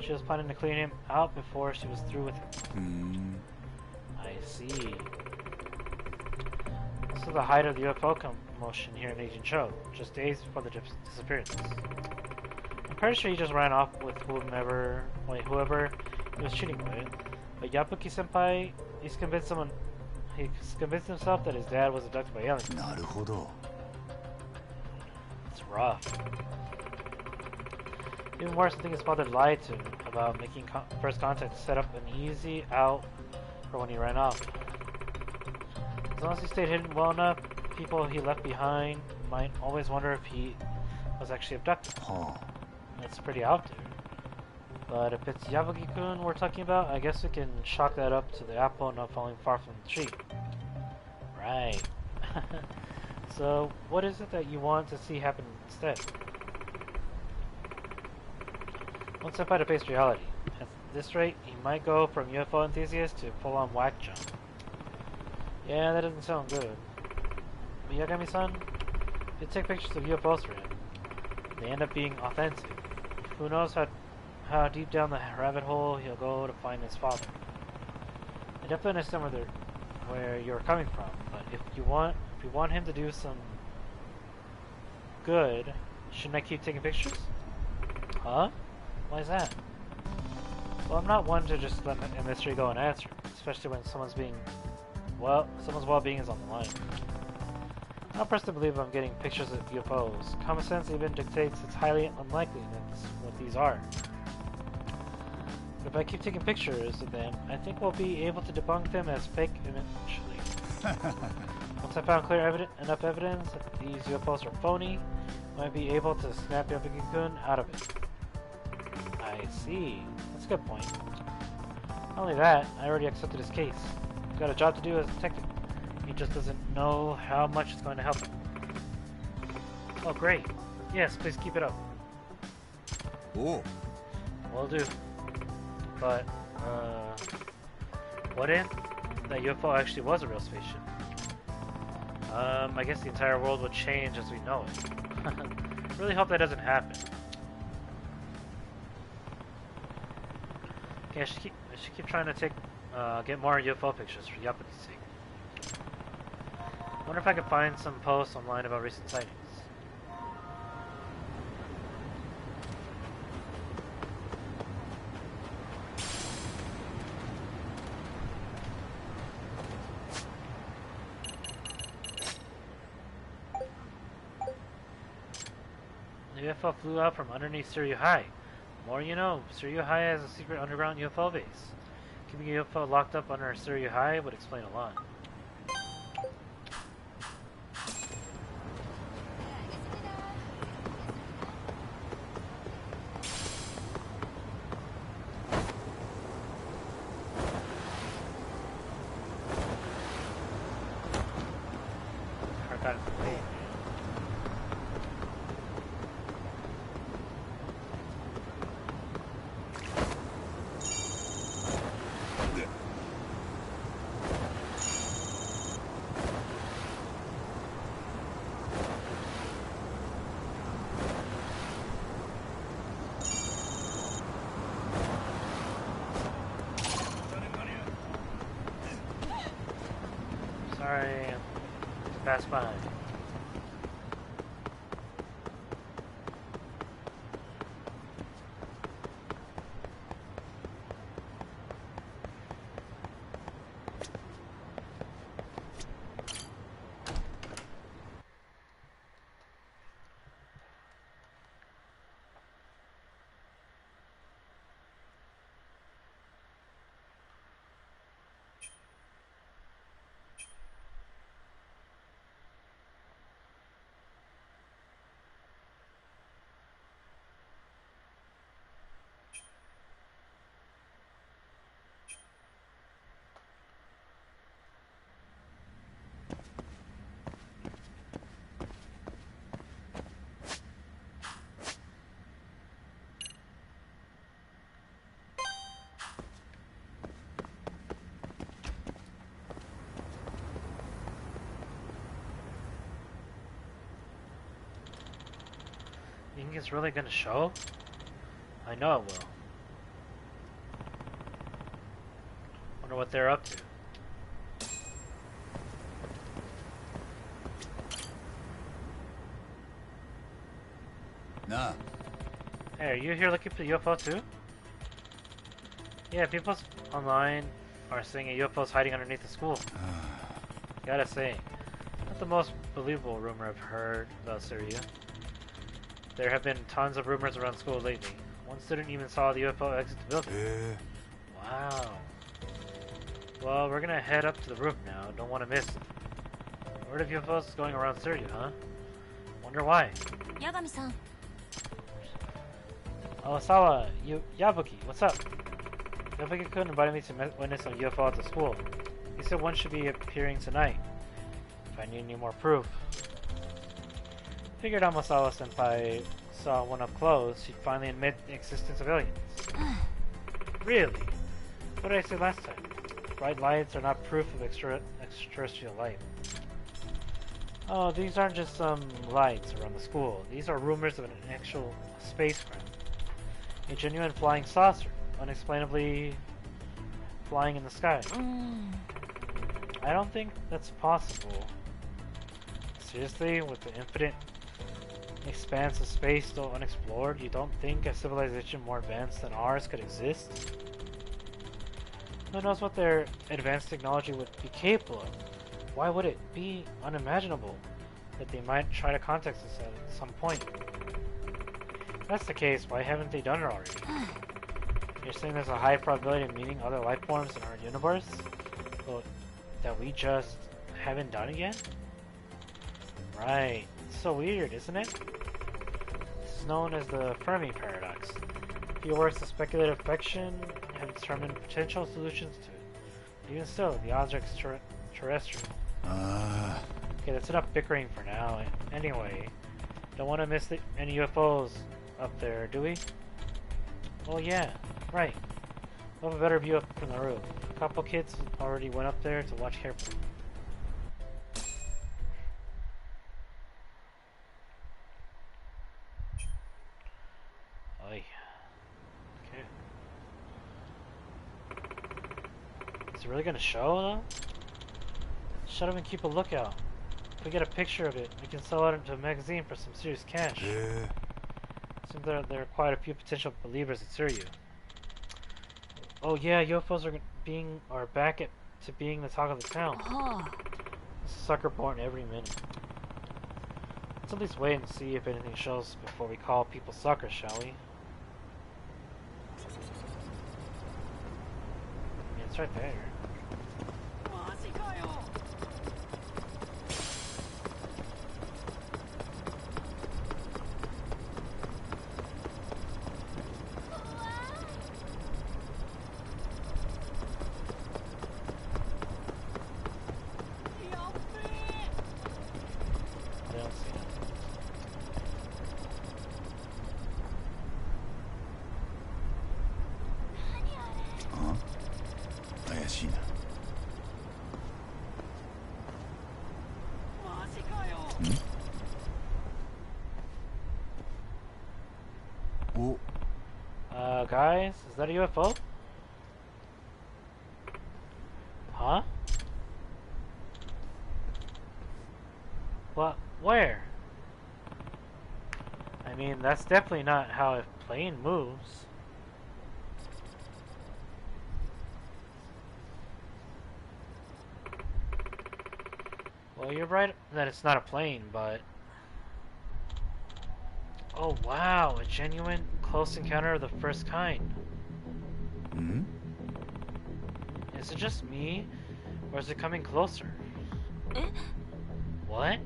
she was planning to clean him out before she was through with him. I see. This is the height of the UFO commotion here in Agent Cho, just days before the disappearance. I'm pretty sure he just ran off with whoever he was cheating with. But Yabuki-senpai, he's convinced himself that his dad was abducted by aliens. It's rough. Even worse, I think his father lied to him about making first contact to set up an easy out for when he ran off. As long as he stayed hidden well enough, people he left behind might always wonder if he was actually abducted. That's pretty out there. But if it's Yabuki-kun we're talking about, I guess we can chalk that up to the apple not falling far from the tree. Right. So, what is it that you want to see happen instead? I want Senpai to face reality. At this rate, he might go from UFO enthusiast to full-on whack jump. Yeah, that doesn't sound good. But Yagami-san, if you take pictures of UFOs for him, they end up being authentic. Who knows how deep down the rabbit hole he'll go to find his father. I definitely understand where you're coming from, but if you want him to do some good, shouldn't I keep taking pictures? Huh? Why is that? Well, I'm not one to just let a mystery go unanswered, especially when someone's well-being is on the line. I don't personally believe I'm getting pictures of UFOs. Common sense even dictates it's highly unlikely that's what these are. But if I keep taking pictures of them, I think we'll be able to debunk them as fake eventually. Once I found enough evidence that these UFOs are phony, I might be able to snap Yabagi-kun out of it. I see. That's a good point. Not only that, I already accepted his case. He's got a job to do as a detective. He just doesn't know how much it's going to help him. Oh, great. Yes, please keep it up. Oh. Will do. But, what if that UFO actually was a real spaceship? I guess the entire world would change as we know it. Really hope that doesn't happen. Okay, I should keep trying to get more UFO pictures for Yapaki's sake. Wonder if I could find some posts online about recent sightings. The UFO flew out from underneath Suryu High. The more you know, Suryu High has a secret underground UFO base. Keeping a UFO locked up under Suryu High would explain a lot. Sorry, pass by. You think it's really gonna show? I know it will. Wonder what they're up to. Nah. Hey, are you here looking for the UFO too? Yeah, people online are saying a UFO is hiding underneath the school. Gotta say, not the most believable rumor I've heard about Syria. There have been tons of rumors around school lately. One student even saw the UFO exit the building. Wow. Well, we're gonna head up to the roof now. Don't want to miss it. Word of UFOs is going around Syria, huh? Wonder why. Yagami-san. Oh, Sawa, Yabuki, what's up? Yabuki-kun invited me to witness a UFO at the school. He said one should be appearing tonight. If I need any more proof. Figured Amasawa-senpai saw one up close, she'd finally admit the existence of aliens. Really? What did I say last time? Bright lights are not proof of extraterrestrial life. Oh, these aren't just some lights around the school. These are rumors of an actual spacecraft. A genuine flying saucer, unexplainably flying in the sky. I don't think that's possible. Seriously, with the infinite expanse of space still unexplored, you don't think a civilization more advanced than ours could exist? Who knows what their advanced technology would be capable of? Why would it be unimaginable that they might try to contact us at some point? If that's the case, why haven't they done it already? You're saying there's a high probability of meeting other life forms in our universe? But that we just haven't done it yet? Right. It's so weird, isn't it? This is known as the Fermi paradox. Few works of speculative fiction have determined potential solutions to it. But even still, the odds are terrestrial. Okay, that's enough bickering for now. Anyway, don't want to miss any UFOs up there, do we? Oh yeah, right. We'll have a better view up from the roof. A couple kids already went up there to watch carefully. Oy. Okay. Is it really gonna show though? Shut up and keep a lookout. If we get a picture of it, we can sell it into a magazine for some serious cash. Seems there are quite a few potential believers at Suryu. Oh yeah, UFOs are back to being the talk of the town. This is sucker born every minute. Let's at least wait and see if anything shows before we call people suckers, shall we? Yeah, it's right there. Guys, is that a UFO? Huh? What? Where? I mean, that's definitely not how a plane moves. Well, you're right that it's not a plane, but... Oh wow, a genuine close encounter of the first kind. Hmm? Is it just me, or is it coming closer? What?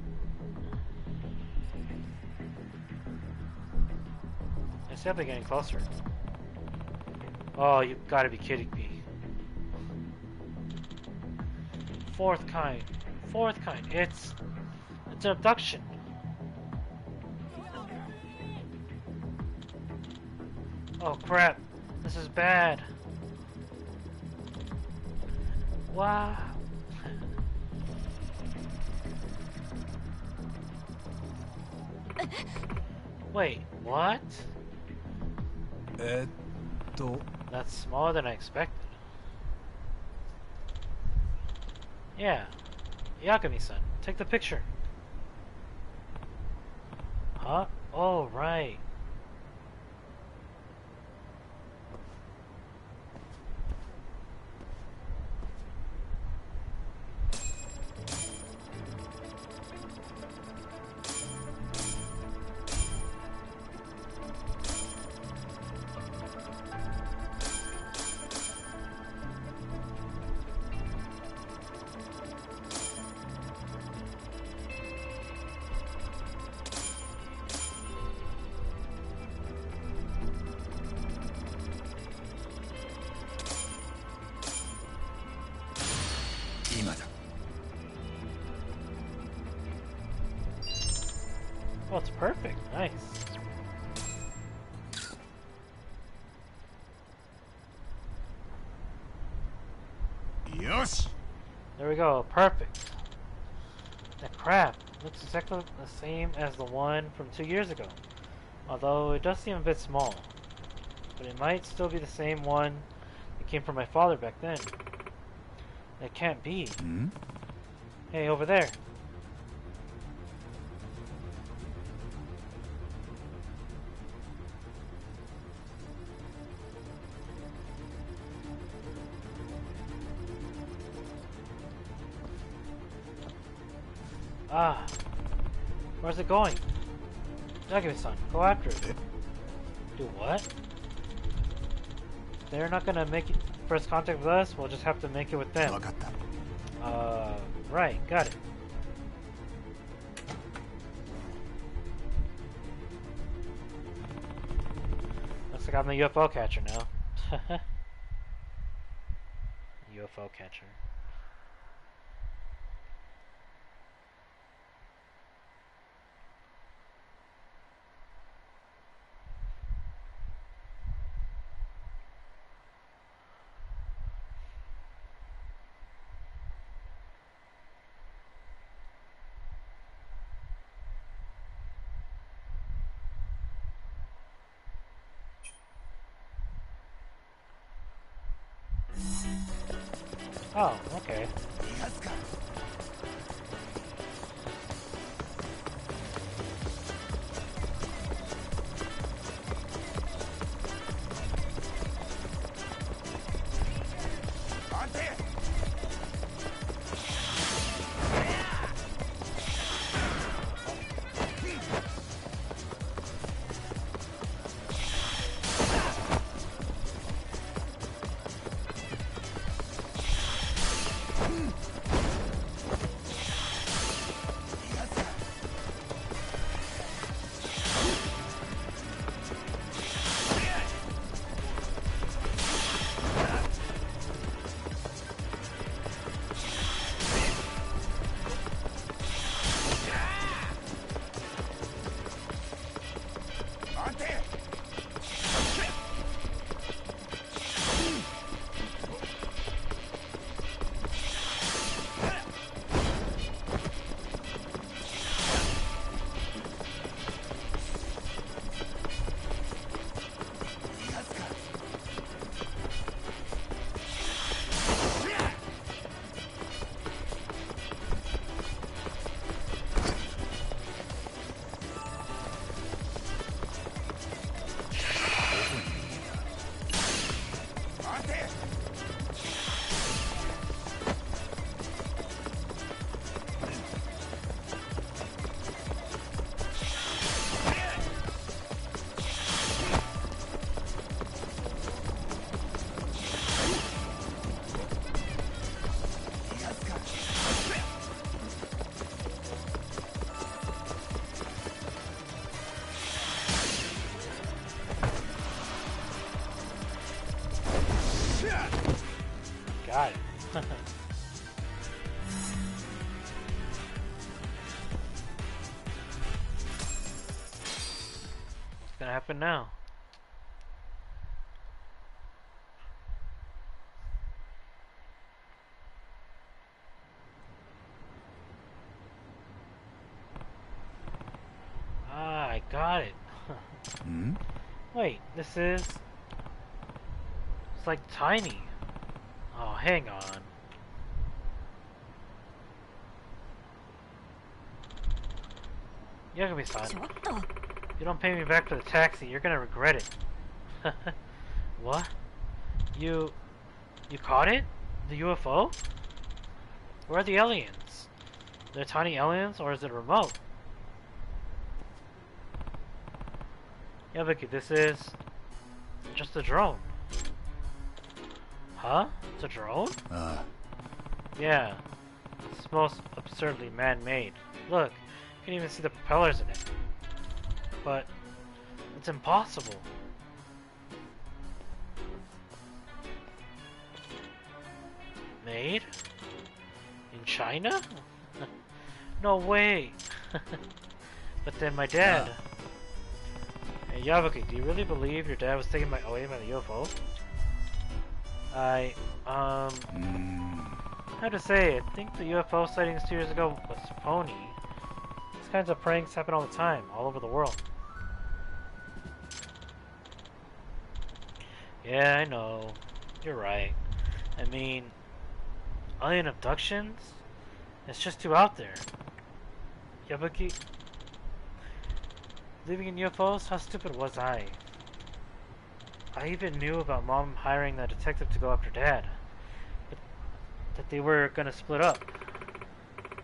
It's definitely getting closer. Oh, you gotta be kidding me. Fourth kind. Fourth kind. It's an abduction. Oh crap, this is bad. Wow. Wait, what? That's smaller than I expected. Yeah, Yagami-san, take the picture. Huh? Oh, right. Oh, it's perfect. Nice. Yosh! There we go. Perfect. That crap looks exactly the same as the one from 2 years ago. Although it does seem a bit small. But it might still be the same one that came from my father back then. That can't be. Hmm? Hey, over there. Ah. Where's it going? Yagami-san, go after it. Do what? They're not gonna make it first contact with us, we'll just have to make it with them. 分かった。 Right, got it. Looks like I'm the UFO catcher now. UFO catcher. Oh, okay. Got it. What's gonna happen now? Ah, I got it. Hmm? Wait, this is... It's like tiny. Oh, hang on. Yagami-san, ちょっと if you don't pay me back for the taxi, you're gonna regret it. What? You caught it? The UFO? Where are the aliens? They're tiny aliens, or is it remote? Yabuki, this is... just a drone. Huh? It's a drone? Yeah. It's most absurdly man-made. Look, you can even see the propellers in it. But it's impossible. Made? In China? No way! But then my dad... Hey Yabuki, do you really believe your dad was taken away by the UFO? How to say, I think the UFO sightings 2 years ago was phony. These kinds of pranks happen all the time, all over the world. Yeah, I know. You're right. I mean, alien abductions? It's just too out there. Yabuki, believing in UFOs? How stupid was I? I even knew about Mom hiring that detective to go after Dad. But that they were gonna split up.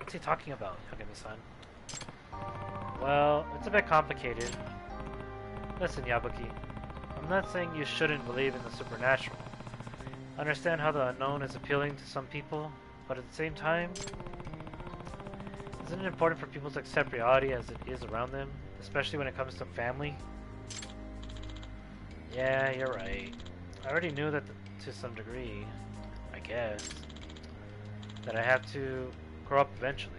What's he talking about, Yagami-san? Well, it's a bit complicated. Listen, Yabuki. I'm not saying you shouldn't believe in the supernatural. I understand how the unknown is appealing to some people, but at the same time, isn't it important for people to accept reality as it is around them, especially when it comes to family? Yeah, you're right. I already knew that to some degree, I guess, that I have to grow up eventually.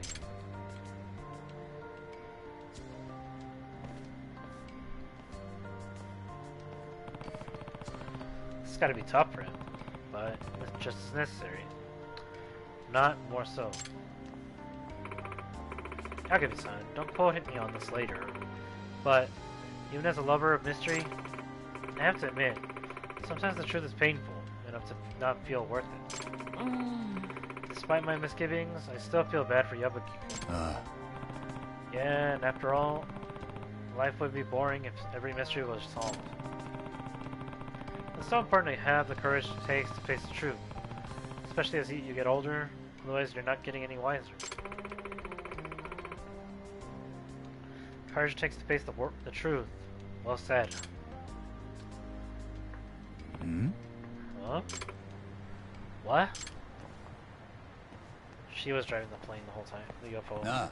It's gotta be tough for him, but it's just as necessary. Not more so. Yagami-san, don't quote me on this later, but even as a lover of mystery, I have to admit, sometimes the truth is painful enough to not feel worth it. Despite my misgivings, I still feel bad for Yabuki. Yeah, and after all, life would be boring if every mystery was solved. It's so important to have the courage it takes to face the truth, especially as you get older, otherwise you're not getting any wiser. Courage it takes to face the truth. Well said. Hmm? Huh? What? She was driving the plane the whole time, the UFO. Ah.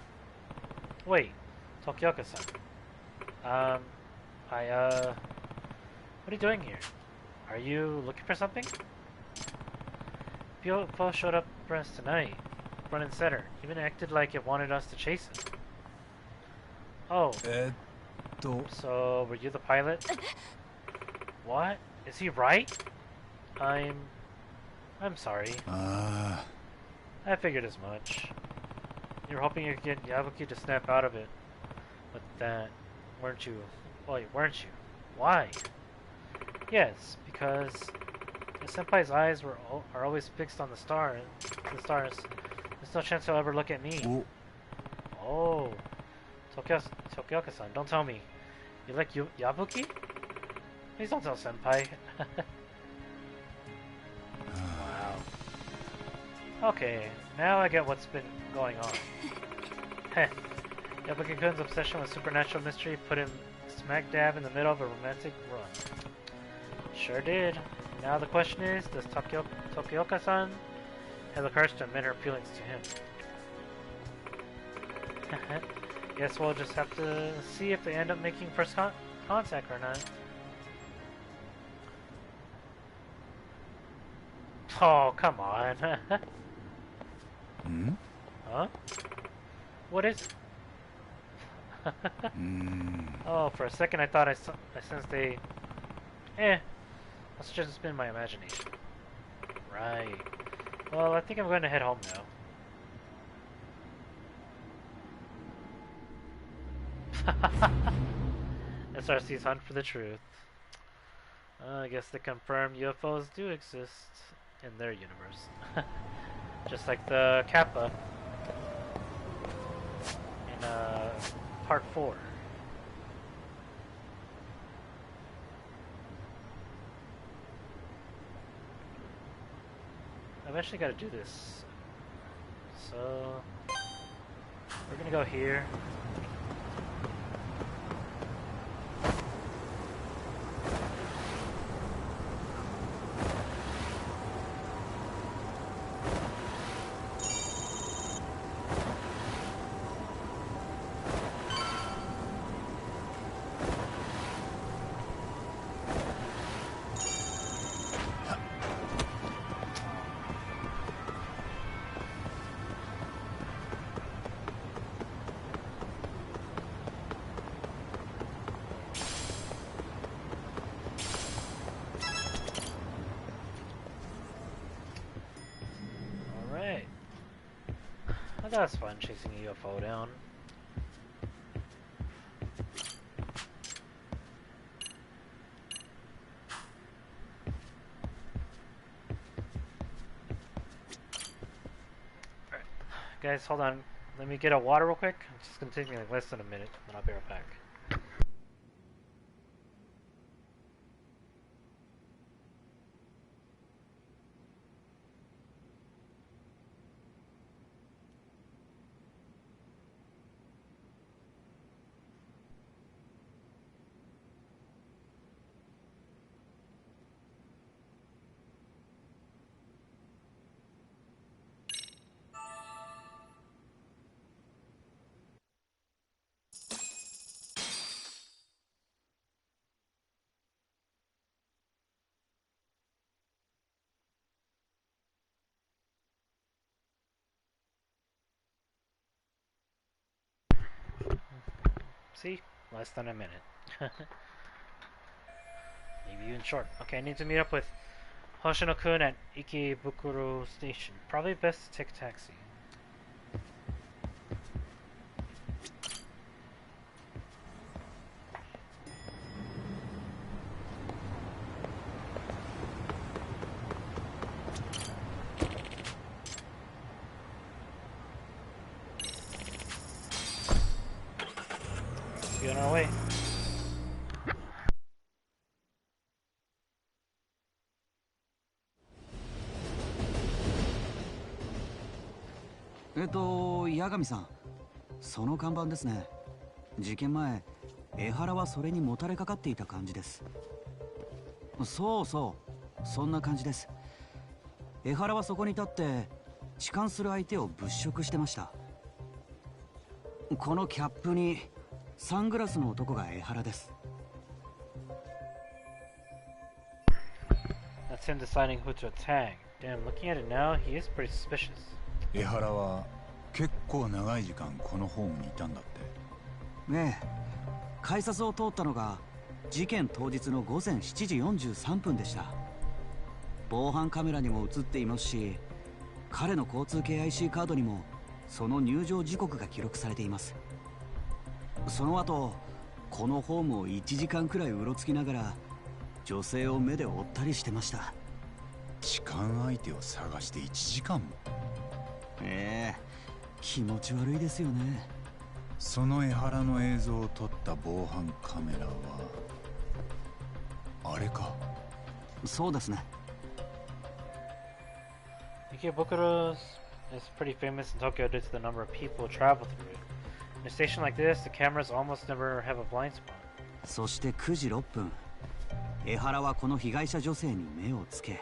Wait, Tokioka-san. What are you doing here? Are you looking for something? UFO showed up for us tonight, front and center. Even acted like it wanted us to chase it. Oh. So, were you the pilot? What? Is he right? I'm sorry. I figured as much. You're hoping you could get Yabuki to snap out of it. But that, weren't you? Wait, weren't you? Why? Yes, because the senpai's eyes are always fixed on the stars. There's no chance he'll ever look at me. Oh. Tokioka-san, don't tell me. You like Yabuki? Please don't tell senpai. Wow. Okay, now I get what's been going on. Heh. Yabuki-kun's obsession with supernatural mystery put him smack dab in the middle of a romantic run. Sure did. Now the question is, does Tokioka-san have the courage to admit her feelings to him? Guess we'll just have to see if they end up making first contact or not. Oh, come on. Hmm? Huh? What is it? Oh, for a second I thought I sensed a... That's just been my imagination. Right. Well, I think I'm going to head home now. SRC's hunt for the truth. I guess they confirmed UFOs do exist in their universe. Just like the Kappa in part 4. I've actually got to do this. So we're gonna go here. That was fun, chasing a UFO down. Alright. Guys, hold on. Let me get a water real quick. It's just gonna take me like less than a minute, and I'll be right back. See? Less than a minute. Maybe even short. Okay, I need to meet up with Hoshino-kun at Ikebukuro Station. Probably best to take a taxi. Be on our way.八神さん、その看板ですね。事件前、江原はそれにもたれかかっていた感じです。そうそう、そんな感じです。江原はそこに立って痴漢する相手を物色してました。このキャップにサングラスの男が江原です。That's him deciding who to attack. Damn, looking at it now, he is pretty suspicious. 江原は結構長い時間このホームにいたんだって。ねえ、改札を通ったのが事件当日の午前7時43分でした。防犯カメラにも映っていますし、彼の交通系 IC カードにもその入場時刻が記録されています。その後、このホームを1時間くらいうろつきながら女性を目で追ったりしてました。痴漢相手を探して1時間も。気持ち悪いですよね。その江原の映像を撮った防犯カメラはあれか。そうですね。Ikebukuro is pretty famous in Tokyo due to the number of people who travel through it. In a station like this, the cameras almost never have a blind spot. そして9時6分、江原はこの被害者女性に目をつけ、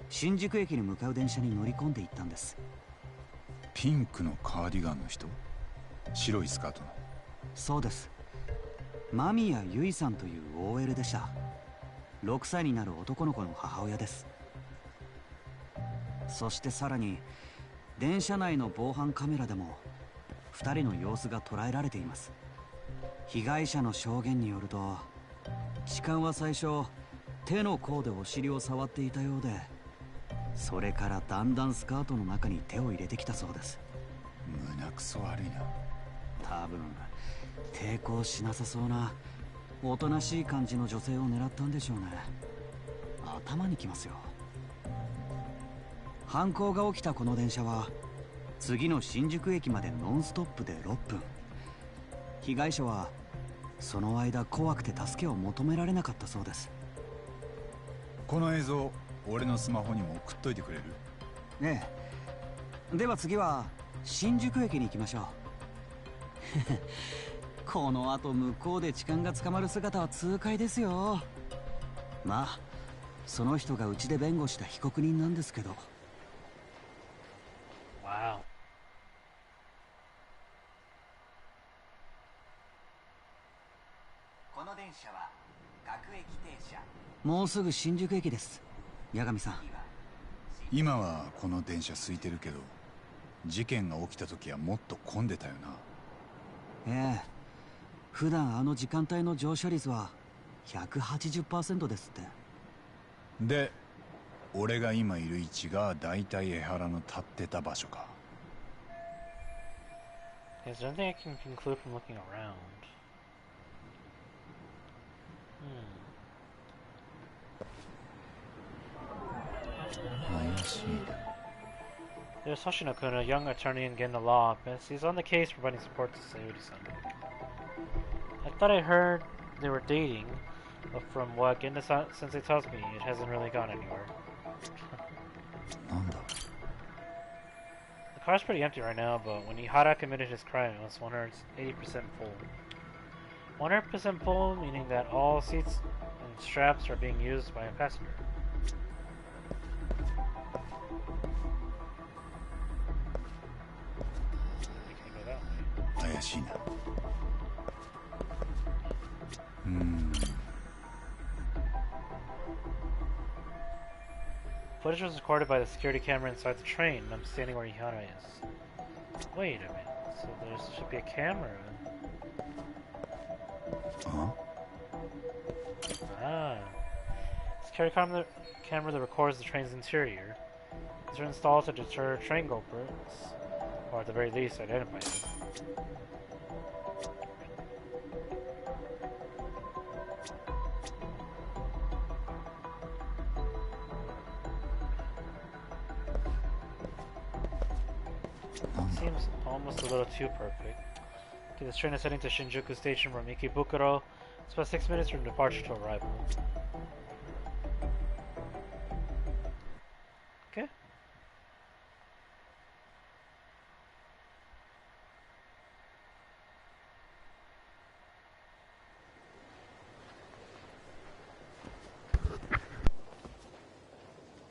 新宿駅に向かう電車に乗り込んでいったんです。ピンクのカーディガンの人？白いスカートの。そうです。間宮結衣さんという OL でした。6歳になる男の子の母親です。そしてさらに電車内の防犯カメラでも2人の様子が捉えられています。被害者の証言によると、痴漢は最初手の甲でお尻を触っていたようで、それからだんだんスカートの中に手を入れてきたそうです。胸くそ悪いな。多分抵抗しなさそうなおとなしい感じの女性を狙ったんでしょうね。頭にきますよ。犯行が起きたこの電車は次の新宿駅までノンストップで6分。被害者はその間怖くて助けを求められなかったそうです。この映像、俺のスマホにも送っといてくれる？ええ。では次は新宿駅に行きましょう。この後向こうで痴漢が捕まる姿は痛快ですよ。まあその人がうちで弁護した被告人なんですけど。Wow. この電車は各駅停車。もうすぐ新宿駅です。八神さん。今はこの電車空いてるけど、事件が起きた時はもっと混んでたよな。ええ。普段あの時間帯の乗車率は 180% ですって。で、俺が今いる位置がだいたい江原の立ってた場所か。Is there anything I can conclude from looking around? There's Hoshino-kun, a young attorney in Genda Law Office. He's on the case providing support to Sayuri-san. I thought I heard they were dating, but from what Genda-sensei tells me, it hasn't really gone anywhere. The car's pretty empty right now, but when Ihara committed his crime, it was 180% full. 100% full, meaning that all seats and straps are being used by a passenger. Footage was recorded by the security camera inside the train, and I'm standing where Ihara is. Wait a minute, so there should be a camera. Ah. Security camera that records the train's interior. These are installed to deter train culprits, or at the very least, identify them. Seems almost a little too perfect. Okay, this train is heading to Shinjuku Station from Ikebukuro. It's about 6 minutes from departure to arrival. Okay.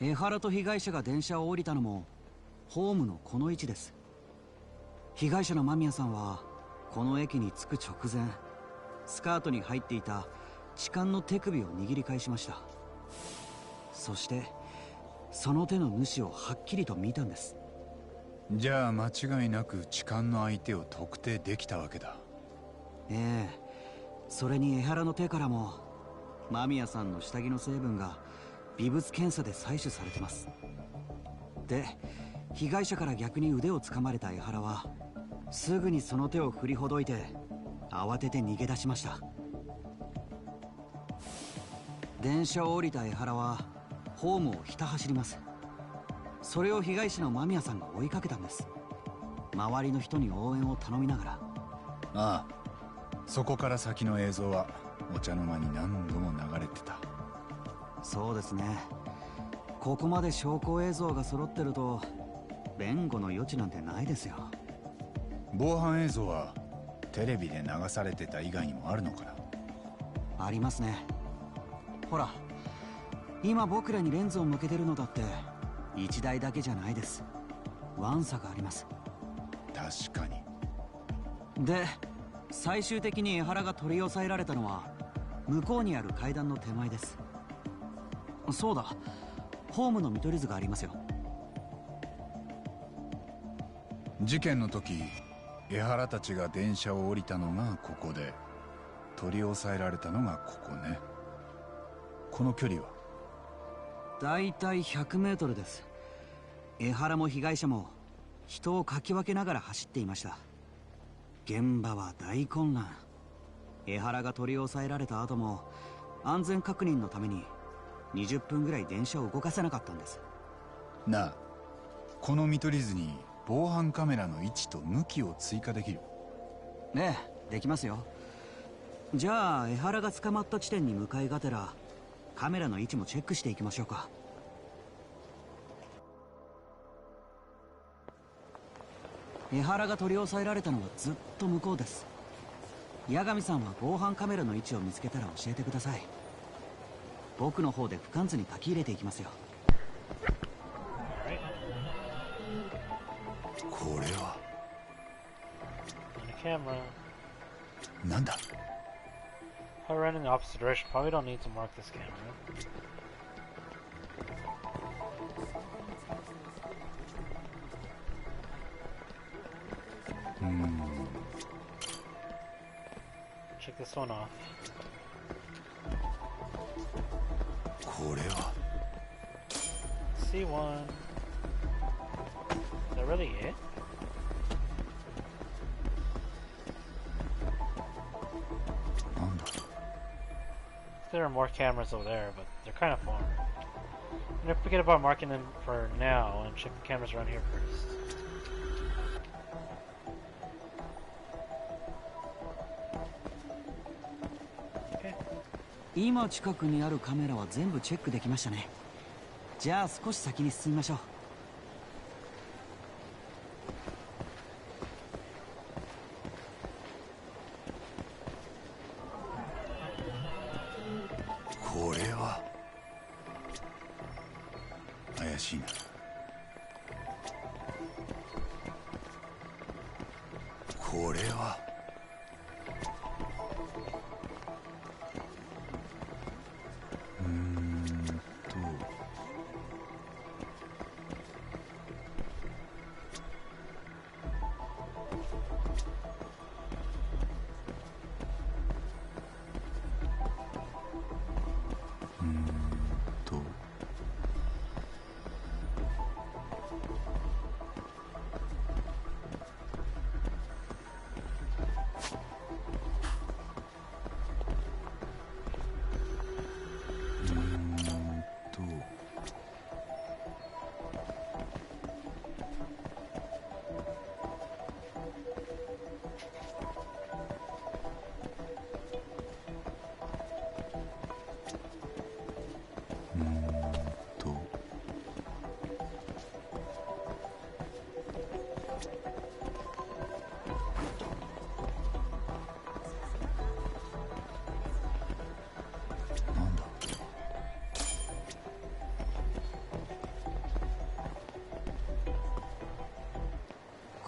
江原と被害者が電車を降りたのもホームのこの位置です。被害者の間宮さんはこの駅に着く直前、スカートに入っていた痴漢の手首を握り返しました。そしてその手の主をはっきりと見たんです。じゃあ間違いなく痴漢の相手を特定できたわけだ。ええ、それに江原の手からも間宮さんの下着の成分が微物検査で採取されてます。で、被害者から逆に腕を掴まれた江原はすぐにその手を振りほどいて慌てて逃げ出しました。電車を降りた江原はホームをひた走ります。それを被害者の間宮さんが追いかけたんです。周りの人に応援を頼みながら。ああ、そこから先の映像はお茶の間に何度も流れてた。そうですね。ここまで証拠映像が揃ってると弁護の余地なんてないですよ。防犯映像はテレビで流されてた以外にもあるのかな？ありますね。ほら、今僕らにレンズを向けてるのだって1台だけじゃないです。ワンサがあります。確かに。で、最終的に江原が取り押さえられたのは向こうにある階段の手前です。そうだ、ホームの見取り図がありますよ。事件の時、江原たちが電車を降りたのがここで、取り押さえられたのがここね。この距離はだいたい100メートルです。江原も被害者も人をかき分けながら走っていました。現場は大混乱。江原が取り押さえられた後も安全確認のために20分ぐらい電車を動かせなかったんです。なあ、この見取り図に防犯カメラの位置と向きを追加できる？ええ、できますよ。じゃあ江原が捕まった地点に向かいがてらカメラの位置もチェックしていきましょうか。江原が取り押さえられたのはずっと向こうです。八神さんは防犯カメラの位置を見つけたら教えてください。僕の方で俯瞰図に書き入れていきますよ。これはなんだ？ If I ran in the opposite direction, probably don't need to mark this camera. Check this one off. これは See one. Is that really it? There are more cameras over there, but they're kind of far. I'm gonna forget about marking them for now and check the cameras around here first. Okay. 今近くにあるカメラは全部チェックできましたね。じゃあ少し先に進みましょう。これは怪しいな。これは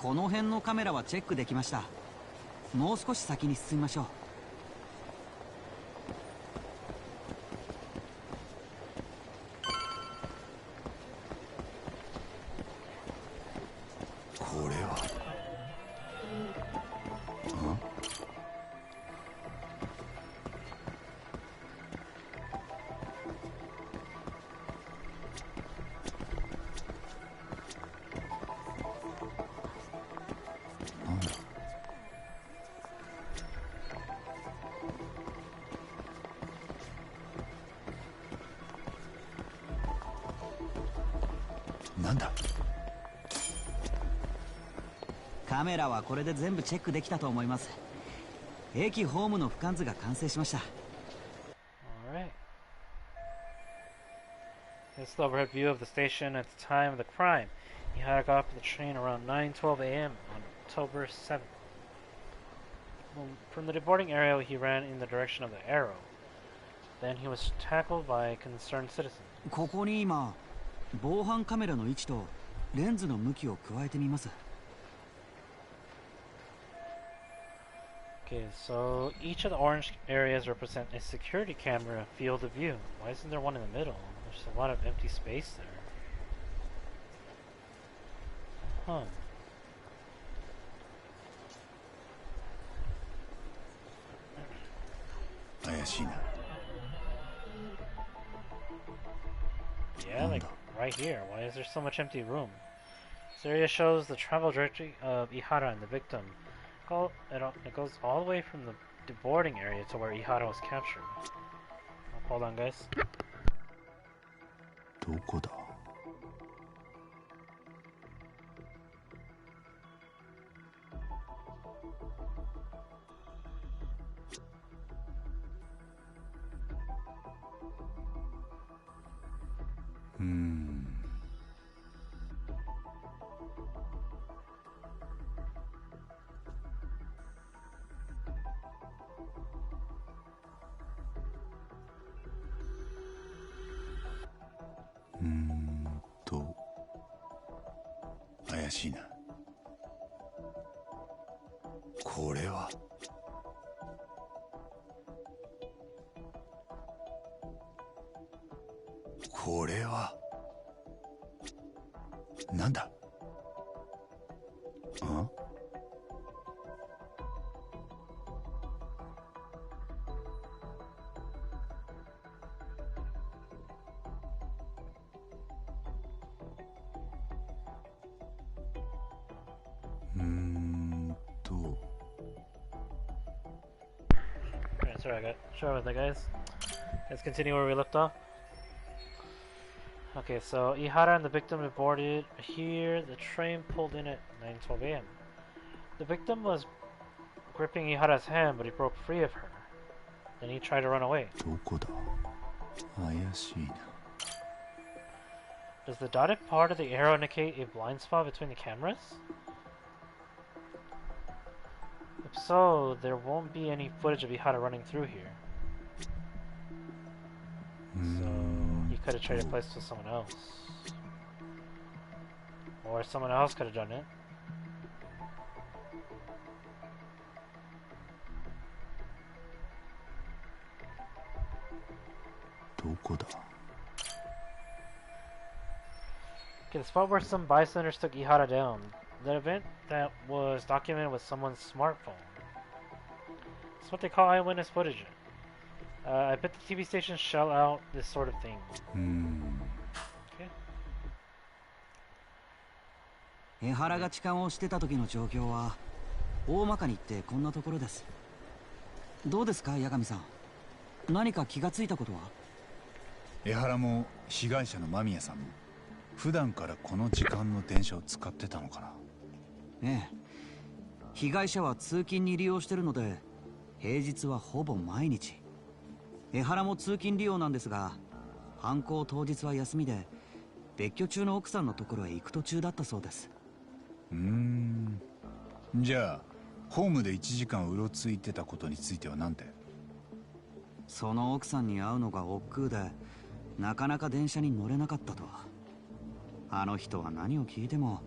この辺のカメラはチェックできました。もう少し先に進みましょう。これはなんだ。カメラはこれで全部チェックできたと思います。駅ホームの俯瞰図が完成しました。Alright. This is the overhead view of the station at the time of the crime. Ihara got off the train around 9:12 a.m. on October 7th. From the deboarding area, he ran in the direction of the arrow. Then he was tackled by a concerned citizen. ここに今、防犯カメラの位置とレンズの向きを加えてみます。Okay, so each of the orange areas represent a security camera field of view. Why isn't there one in the middle? There's a lot of empty space there. Huh. Yeah, like right here. Why is there so much empty room? This area shows the travel trajectory of Ihara and the victim. It goes all the way from the boarding area to where Ihara was captured. Hold on, guys. どこだ。怪しいな。これはなんだ。Sorry about that, guys. Let's continue where we left off. Okay, so Ihara and the victim were boarded here. The train pulled in at 9:12 a.m. The victim was gripping Ihara's hand, but he broke free of her. Then he tried to run away. どこだ。怪しいな。Does the dotted part of the arrow indicate a blind spot between the cameras? If so, there won't be any footage of Ihara running through here. So, he could have traded place with someone else. Or someone else could have done it. Okay, the spot where some bystanders took Ihara down. The event that was documented with someone's smartphone. It's what they call eyewitness footage. I bet the TV stations shell out this sort of thing. Okay. 江原が痴漢をしてた時の状況は大まかに言ってこんなところです。どうですか、八神さん。何か気がついたことは？江原も被害者の間宮さんも普段からこの時間の電車を使ってたのかな。ええ、被害者は通勤に利用してるので平日はほぼ毎日。江原も通勤利用なんですが、犯行当日は休みで別居中の奥さんのところへ行く途中だったそうです。じゃあホームで1時間うろついてたことについては何て？その奥さんに会うのが億劫でなかなか電車に乗れなかったと。あの人は何を聞いても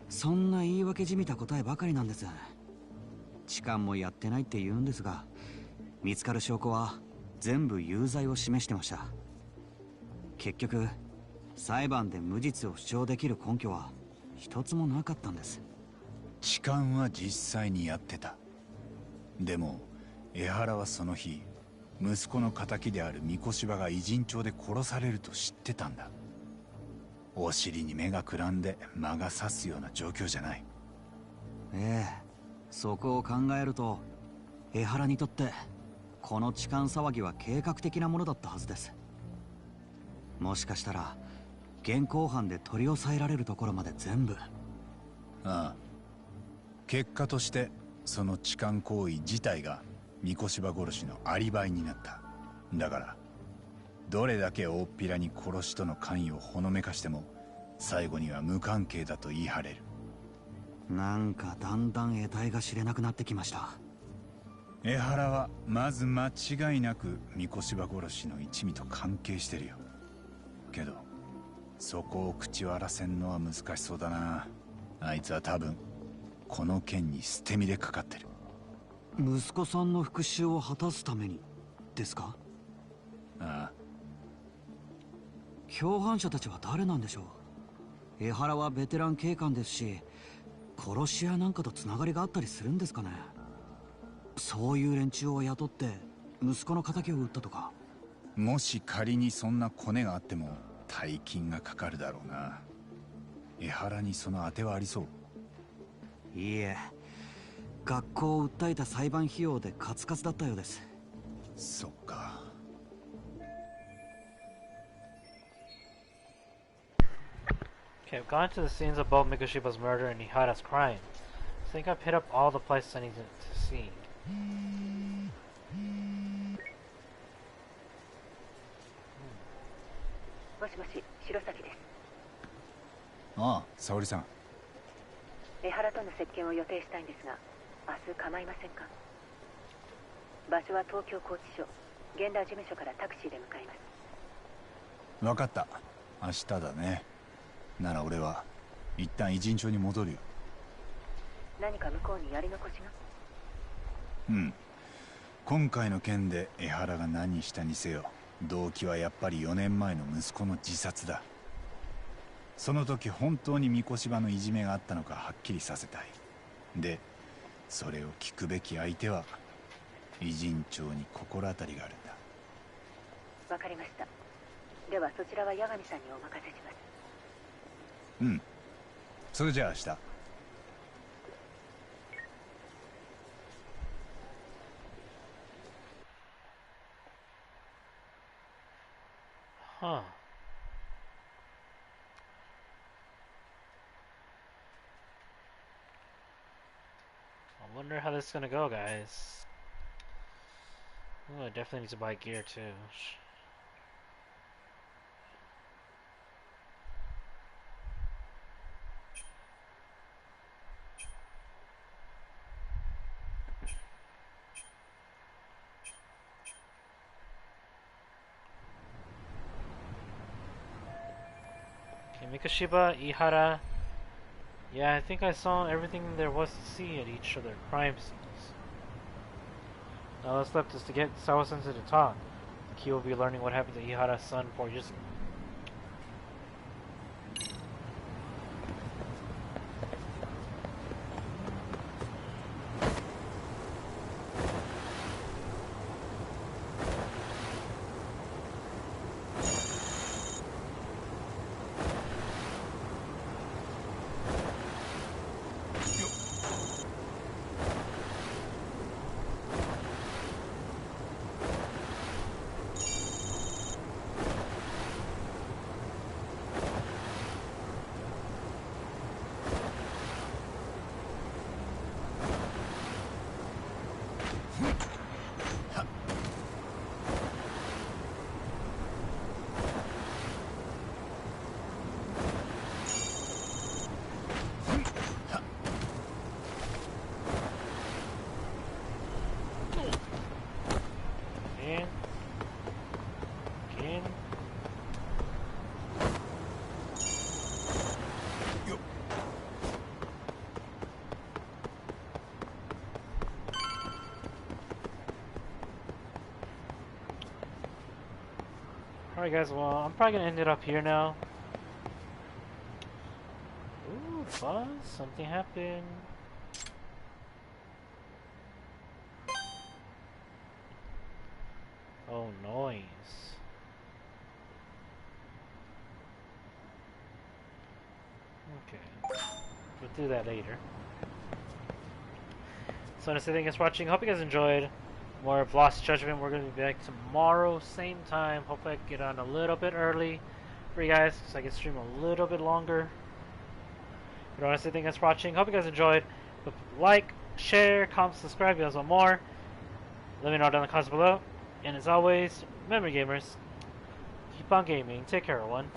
そんな言い訳じみた答えばかりなんです。痴漢もやってないって言うんですが、見つかる証拠は全部有罪を示してました。結局裁判で無実を主張できる根拠は一つもなかったんです。痴漢は実際にやってた。でも江原はその日、息子の敵である三越柴が偉人帳で殺されると知ってたんだ。お尻に目がくらんで魔が差すような状況じゃない。ええ、そこを考えると江原にとってこの痴漢騒ぎは計画的なものだったはずです。もしかしたら現行犯で取り押さえられるところまで全部。ああ、結果としてその痴漢行為自体が三越柴殺しのアリバイになった。だからどれだけ大っぴらに殺しとの関与をほのめかしても最後には無関係だと言い張れる。なんかだんだん得体が知れなくなってきました。江原はまず間違いなく三越柴殺しの一味と関係してるよ。けどそこを口割らせんのは難しそうだな。あいつは多分この件に捨て身でかかってる。息子さんの復讐を果たすためにですか？ああ。共犯者たちは誰なんでしょう？江原はベテラン警官ですし、殺し屋なんかとつながりがあったりするんですかね。そういう連中を雇って息子の敵を撃ったとか。もし仮にそんなコネがあっても大金がかかるだろうな。江原にその当てはありそう？いいえ、学校を訴えた裁判費用でカツカツだったようです。そっか。Okay, I've gone to the scenes of both Mikoshiba's murder and Ihara's crime. I think I've hit up all the places I need to see. もしもし、白崎です。ああ、沙織さん。江原との接見を予定したいんですが、明日構いませんか？場所は東京拘置所、現場事務所からタクシーで向かいます。分かった。明日だね。なら俺は一旦偉人帳に戻るよ。何か向こうにやり残しが？うん。今回の件で江原が何したにせよ、動機はやっぱり4年前の息子の自殺だ。その時本当に三越柴のいじめがあったのかはっきりさせたい。でそれを聞くべき相手は偉人帳に心当たりがあるんだ。わかりました。ではそちらは八神さんにお任せします。うん。それじゃあ明日。Huh. I wonder how this is gonna go, guys. Oh, I definitely need to buy gear too. Okay, Mikoshiba, Ihara. Yeah, I think I saw everything there was to see at each of their crime scenes. Now what's left is to get Sawa-sensei to talk. The key will be learning what happened to Ihara's son 4 years ago. Alright guys, well, I'm probably gonna end it up here now. Ooh, buzz, something happened. Oh, noise. Okay. We'll do that later. So I want to say thank you guys for watching. Hope you guys enjoyed more of Lost Judgment. We're going to be back tomorrow, same time. Hopefully I can get on a little bit early for you guys so I can stream a little bit longer. But I want to say thank you guys for watching. Hope you guys enjoyed. Like, share, comment, subscribe if you guys want more. Let me know down in the comments below. And as always, remember gamers, keep on gaming. Take care everyone.